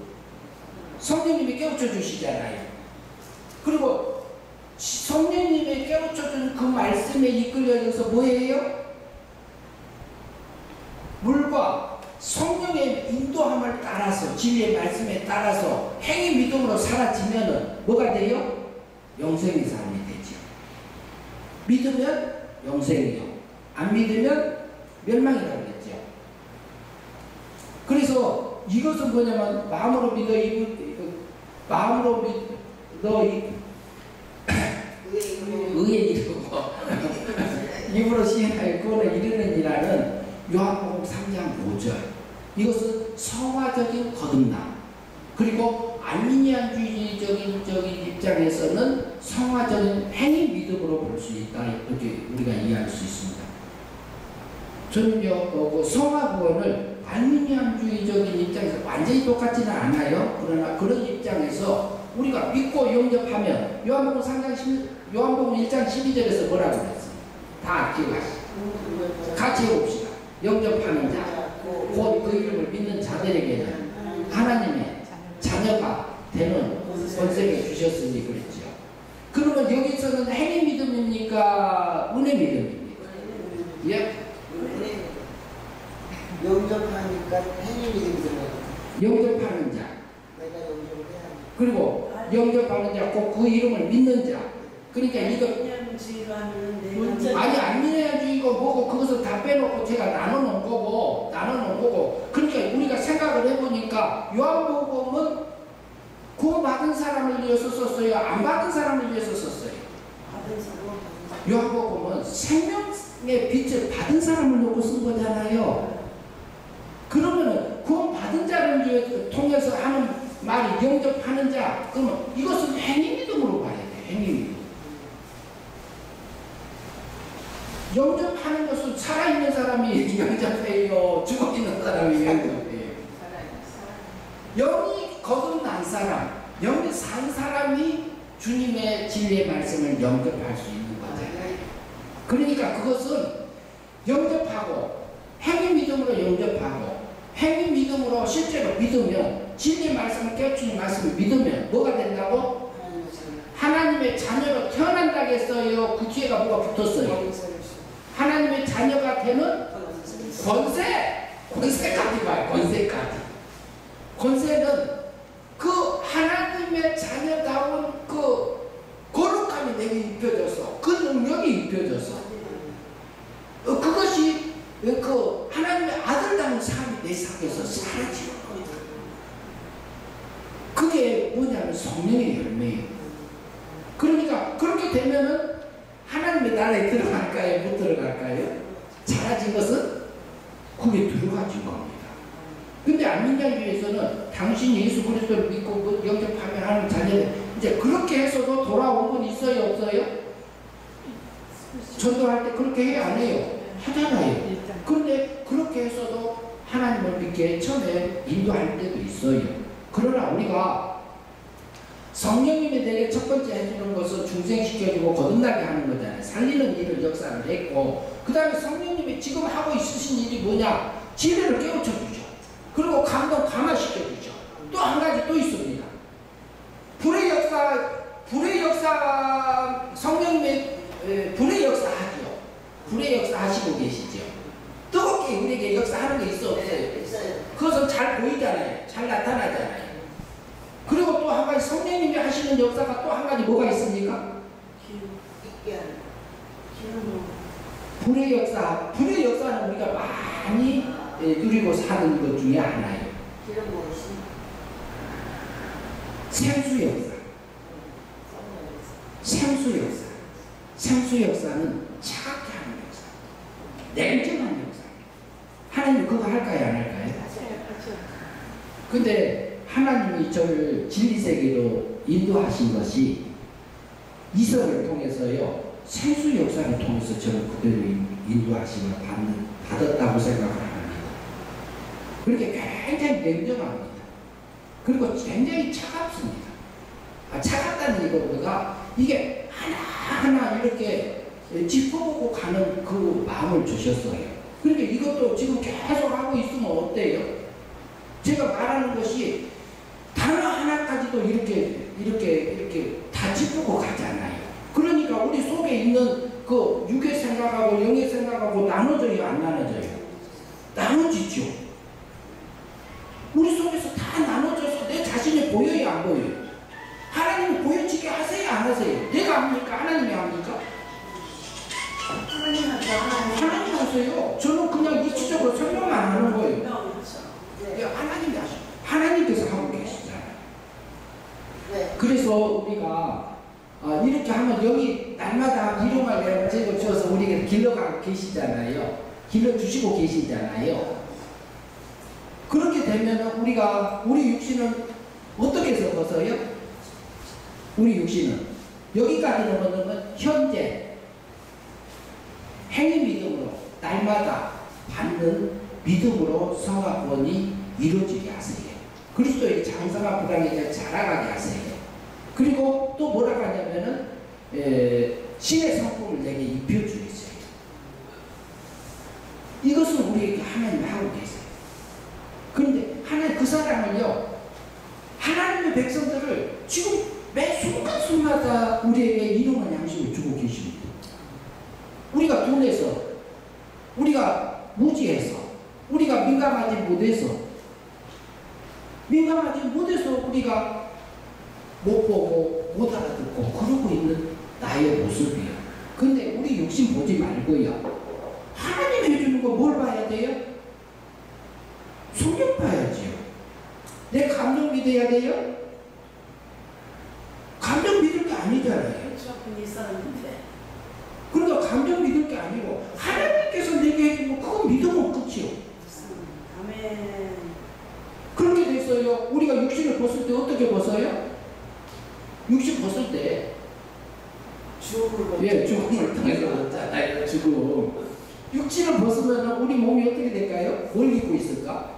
성령님이 깨우쳐 주시잖아요. 그리고 성령님이 깨우쳐 준 그 말씀에 이끌려져서 뭐예요? 물과 성령의 인도함을 따라서 진리의 말씀에 따라서 행위 믿음으로 사라지면은 뭐가 돼요? 영생의 삶이 되죠. 믿으면 영생이요. 안 믿으면 멸망이라고 그랬죠. 그래서 이것은 뭐냐면 마음으로 믿어 의에 이르고 입으로 시행하여 구원에 이르느니라는 요한복음 3장 5절. 이것은 성화적인 거듭남. 그리고 알미니안주의적인 입장에서는 성화적인 행위 믿음으로 볼 수 있다. 이렇게 우리가 이해할 수 있습니다. 저는요, 성화 구원을 알미니안주의적인 입장에서 완전히 똑같지는 않아요. 그러나 그런 입장에서 우리가 믿고 영접하면 요한복음 1장 12절에서 뭐라고 그랬어요? 다 기억하시죠? 같이 해봅시다. 영접하는 자, 곧 그 이름을 믿는 자들에게는 하나님의 자녀가 되는 권세를 주셨으니 그랬죠. 그러면 여기서는 행위 믿음입니까? 은혜 믿음입니까? 예? 영접하니까 행위 믿음이 들어가요. 영접하는 자. 내가 영접을 해야 돼. 그리고 영접하는 자, 곧 그 이름을 믿는 자. 그러니까 이거 아니 안미네아주의고 뭐고 그것을 다 빼놓고 제가 나눠놓은 거고 그러니까 우리가 생각을 해보니까 요한복음은 구원받은 사람을 위해서 썼어요? 안 받은 사람을 위해서 썼어요? 요한복음은 생명의 빛을 받은 사람을 놓고 쓴 거잖아요. 그러면은 구원받은 자를 위해 통해서 하는 말이 영접하는 자, 그러면 이것은 행위 믿음으로 봐야 돼. 행위 믿음. 영접하는 것은 살아있는 사람이 영접해요. 죽어있는 사람이 영접해요. 영이 거듭난 사람, 영이 산 사람이 주님의 진리의 말씀을 영접할 수 있는 거잖아요. 그러니까 그것은 영접하고 행위 믿음으로 영접하고 행위 믿음으로 실제로 믿으면 진리의 말씀을 깨우치는 말씀을 믿으면 뭐가 된다고? 하나님의 자녀로 태어난다고 했어요. 그 뒤에가 뭐가 붙었어요? 하나님의 자녀가 되는 권세까지 봐요. 권세는 그 하나님의 자녀다운 그 거룩함이 내게 입혀져서 그 능력이 입혀져서 그것이 그 하나님의 아들다운 삶이 내 삶에서 사라지는 거예요. 그게 뭐냐면 성령의 열매예요. 그러니까 그렇게 되면은 하나님의 나라에 들어갈까요? 못 들어갈까요? 사라진 것은 그게 들어가진 겁니다. 근데 안민장주의에서는 당신 예수 그리스도를 믿고 영접하면 하는 자녀들 이제 그렇게 해서도 돌아온 건 있어요? 없어요? 전도할 때 그렇게 해요? 안 해요? 하잖아요. 그런데 그렇게 해서도 하나님을 믿게 처음에 인도할 때도 있어요. 그러나 우리가 성령님이 내게 첫 번째 해주는 것은 중생시켜주고 거듭나게 하는 거잖아요. 살리는 일을 역사를 했고 그 다음에 성령님이 지금 하고 있으신 일이 뭐냐? 지혜를 깨우쳐주죠. 그리고 감동 감화시켜주죠. 또 한 가지 또 있습니다. 불의 역사 성령님의 불의 역사 하죠. 불의 역사 하시고 계시죠. 뜨겁게 우리에게 역사하는 게 있어 없어요? 그것은 잘 보이잖아요. 잘 나타나잖아요. 그리고 또 한 가지 성령님이 하시는 역사가 또 한 가지 뭐가 있습니까? 불의 역사는 우리가 많이 누리고 사는 것 중에 하나예요. 생수 역사는 차갑게 하는 역사, 냉정한 역사. 하나님 그거 할까요, 안 할까요? 근데 하나님이 저를 진리세계로 인도하신 것이 이성을 통해서요, 생수 역사를 통해서 저를 그대로 인도하심을 받았다고 생각을 합니다. 그렇게 굉장히 냉정합니다. 그리고 굉장히 차갑습니다. 차갑다는 이것보다 이게 하나하나 이렇게 짚어보고 가는 그 마음을 주셨어요. 그러니까 이것도 지금 계속 하고 있으면 어때요? 제가 말하는 것이 단어 하나까지도 이렇게 다 짚고 가잖아요. 그러니까 우리 속에 있는 그 육의 생각하고 영의 생각하고 나눠져요, 안 나눠져요? 나눠지죠. 우리 속에서 다 나눠져서 내 자신이 보여요, 안 보여요? 하나님이 보여지게 하세요, 안 하세요? 내가 합니까? 하나님이 합니까? 하나님 하죠. 하나님 하세요. 저는 그냥 이치적으로 설명만 하는 거예요. 네. 하나님이 하셔. 하나님께서 하고 계시잖아요. 네. 그래서 우리가 이렇게 하면 여기 날마다 이름을 제가 주어서 우리가 길러가고 계시잖아요. 길러주시고 계시잖아요. 그렇게 되면 우리 육신은 어떻게 해서 벗어요? 우리 육신은 여기까지 넘어가면 현재 행위 믿음으로 날마다 받는 믿음으로 성화 구원이 이루어지게 하세요. 그리스도의 장성한 부강에 자라가게 하세요. 그리고 또 뭐라고 하냐면은 신의 성품을 내게 입혀주겠어요. 이것은 우리에게 하나님이 하고 계세요. 그런데 하나님 그 사람은요, 하나님의 백성들을 지금 매 순간순간마다 우리에게 이름과 양식을 주고 계십니다. 우리가 둔해서, 우리가 무지해서, 우리가 민감하지 못해서 우리가 못 보고 못 알아듣고 그러고 있는 나의 모습이에요. 근데 우리 육신 보지 말고요, 하나님이 해주는 거 뭘 봐야 돼요? 성경 봐야지요. 내 감정 믿어야 돼요? 감정 믿을 게 아니잖아요. 그렇죠. 그 사람인데. 그러니까 감정 믿을 게 아니고 하나님께서 내게 해주면 그건 믿으면 끝이요. 아멘. 그렇게 됐어요. 우리가 육신을 벗을 때 어떻게 벗어요? 육신 벗을 때 죽음을 통해서 벗잖아요. 죽음. 육신을 벗으면 우리 몸이 어떻게 될까요? 뭘 입고 있을까?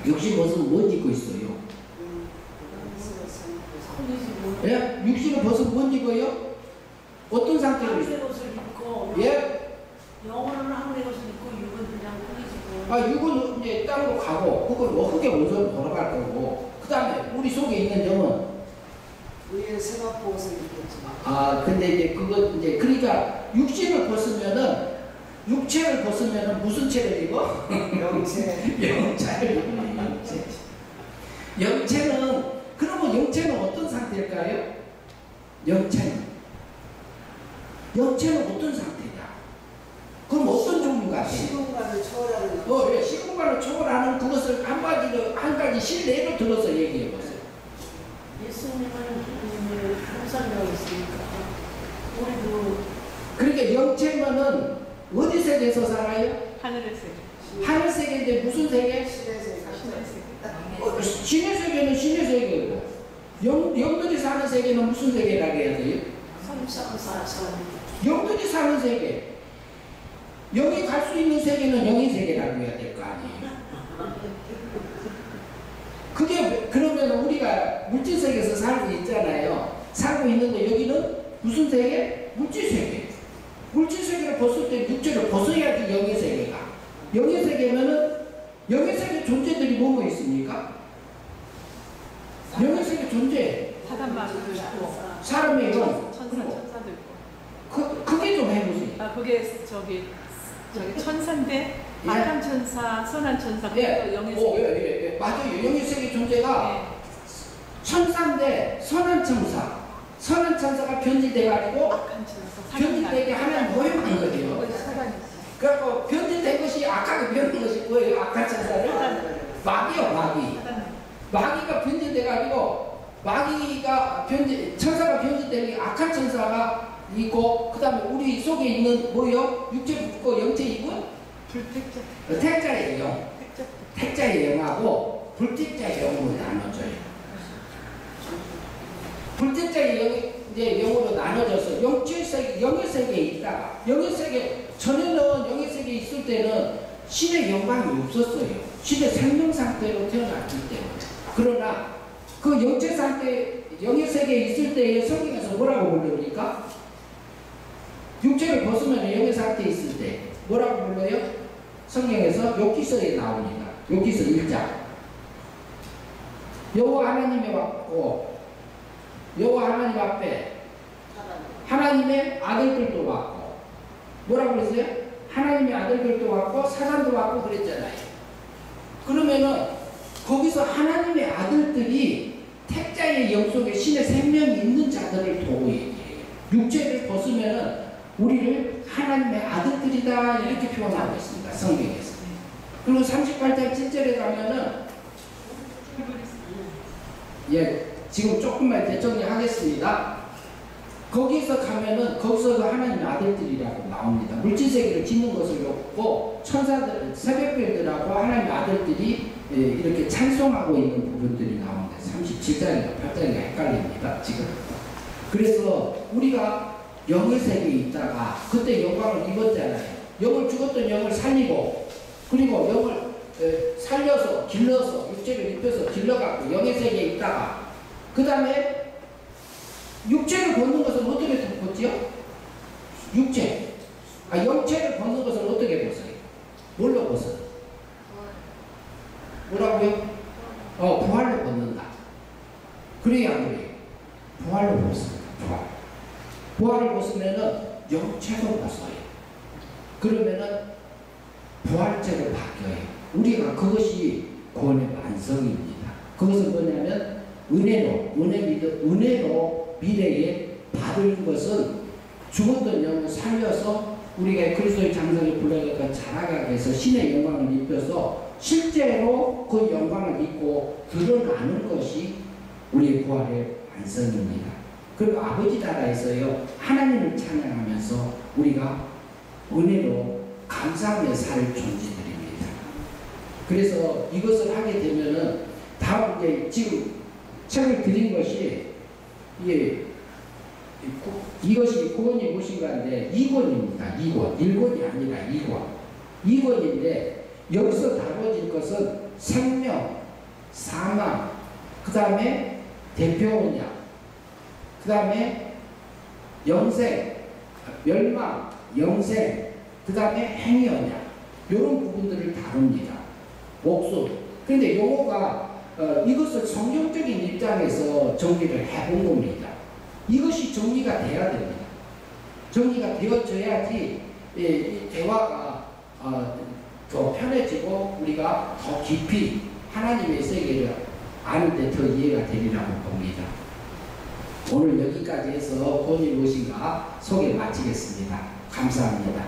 육신 벗으면 뭘 입고 있어요? 예? 육신을 벗으면 뭘 입어요? 어떤 상태로 있어요? 하늘의 옷을 입고 예? 영혼은 하늘의 옷을 입고 육은 그냥 꾸리지고. 육은 이제 땅으로 가고, 그걸 뭐 흙의 원소로 돌아갈 거고, 그 다음에 우리 속에 있는 영은 우리의 생각 보고서 있겠지만. 근데 이제 그거 이제 그러니까 육체를 벗으면은 무슨 채를 입어? 영체. 영체를 입어. 영체는 그러면 영체는 어떤 상태일까요? 영체는 어떤 상태냐? 그럼 어떤 종류 같아요? 시공간을 초월하는. 예, 시공간을 초월하는 그것을 한 가지 실내로 들어서 얘기해 보세요. 예수님은 항상력 있으니까 우리도. 그러니까 영체면은 어디 세계에서 살아요? 하늘의 세계. 하늘 세계인데 무슨 세계? 신의 세계. 신의 세계는 신의 세계고, 영들이 사는 세계는 무슨 세계라고 해야 돼요? 영들이 사는 세계. 영이 갈 수 있는 세계는 영의 세계라고 해야 될 거 아니에요. 그게 그러면 우리가 물질 세계에서 살고 있잖아요. 살고 있는데 여기는 무슨 세계? 물질 세계. 물질 세계를 벗을 때 육체를 벗어야지 영의 세계가. 영의 세계면은 영의 세계 존재들이 뭐뭐 있습니까? 영의 세계 존재. 사단마귀도 있고, 사람의 영. 천사도 있고. 그게 좀 해보세요. 그게 저기 천사인데, 예. 악한 천사, 선한 천사, 예. 영의 세계. 예. 맞아요. 영의 세계 존재가 천사인데 선한 천사. 선한 천사가 변질돼가지고 악한 천사, 변질되게 하면 모형한 거예요. 그래갖고 변질된 것이 악하게 변한 것이 뭐예요? 악한 천사를? 마귀요, 마귀. 마귀가 변질돼가지고 천사가 변질되니 악한 천사가 있고, 그 다음에 우리 속에 있는 뭐요? 육체 붙고 영체 입은 불택자. 택자의 영. 택자의 영하고 불택자의 영으로 나눠져요. 불택자의 영이 이제 영으로 나눠져서 영의 세계에 있다가, 영의 세계 전에는 영의 세계에 있을 때는 신의 영광이 없었어요. 신의 생명 상태로 태어났기 때문에. 그러나 그 영체 상태, 영의 세계에 있을 때의 성경에서 뭐라고 부릅니까? 육체를 벗으면 영의 상태에 있을 때 뭐라고 불러요? 성경에서 욥기서에 나옵니다. 욥기서 1장. 여호와 하나님의 왔고 여호와 하나님 앞에 하나님의 아들들도 왔고 뭐라고 그랬어요? 하나님의 아들들도 왔고 사단도 왔고 그랬잖아요. 그러면은 거기서 하나님의 아들들이 택자의 영 속에 신의 생명이 있는 자들을 보고 얘기해요. 육체를 벗으면은 우리를 하나님의 아들들이다 이렇게 표현하고 있습니다. 성경에서. 그리고 38장 7절에 가면은 지금 조금만 대정리하겠습니다. 거기서 가면은 거기서도 하나님의 아들들이라고 나옵니다. 물질세계를 짓는 것을 놓고 천사들, 새벽별들하고 하나님의 아들들이 이렇게 찬송하고 있는 부분들이 나옵니다. 37장인가 8장인가 헷갈립니다. 지금. 그래서 우리가 영의 세계에 있다가 그때 영광을 입었잖아요. 영을 죽었던 영을 살리고 그리고 영을 살려서 길러서 육체를 입혀서 길러갖고 영의 세계에 있다가 그 다음에 육체를 벗는 것은 어떻게 벗지요? 육체. 영체를 벗는 것은 어떻게 벗어요? 뭘로 벗어요? 뭐라고요? 부활로 벗는다. 그래야 안 그래요? 부활로 벗습니다. 부활을 벗으면은 영체도 벗어요. 그러면은 부활체로 바뀌어요. 우리가 그것이 구원의 완성입니다. 그것은 뭐냐면 은혜로 미래에 받을 것은 죽었던 영을 살려서 우리가 그리스도의 장성에 불러가 자라가게 해서 신의 영광을 입혀서 실제로 그 영광을 입고 드러나는 것이 우리의 부활의 완성입니다. 그리고 아버지 나라에서요 하나님을 찬양하면서 우리가 은혜로 감사하며 살 존재들입니다. 그래서 이것을 하게 되면은 다음 이제 지금 책을 드린 것이 이것이 구원이 무엇인가인데 2권입니다. 2권. 1권이 아니라 2권. 2권인데 여기서 다뤄질 것은 생명, 사망, 그 다음에 대표언약, 그 다음에 영생, 멸망, 영생, 그 다음에 행위언약 이런 부분들을 다룹니다. 옥수. 그런데 요거가 이것을 성경적인 입장에서 정리를 해본 겁니다. 이것이 정리가 돼야 됩니다. 정리가 되어져야지 이 대화가 더 편해지고 우리가 더 깊이 하나님의 세계를 아는데 더 이해가 되리라고 봅니다. 오늘 여기까지 해서 본이 무엇인가 소개 마치겠습니다. 감사합니다.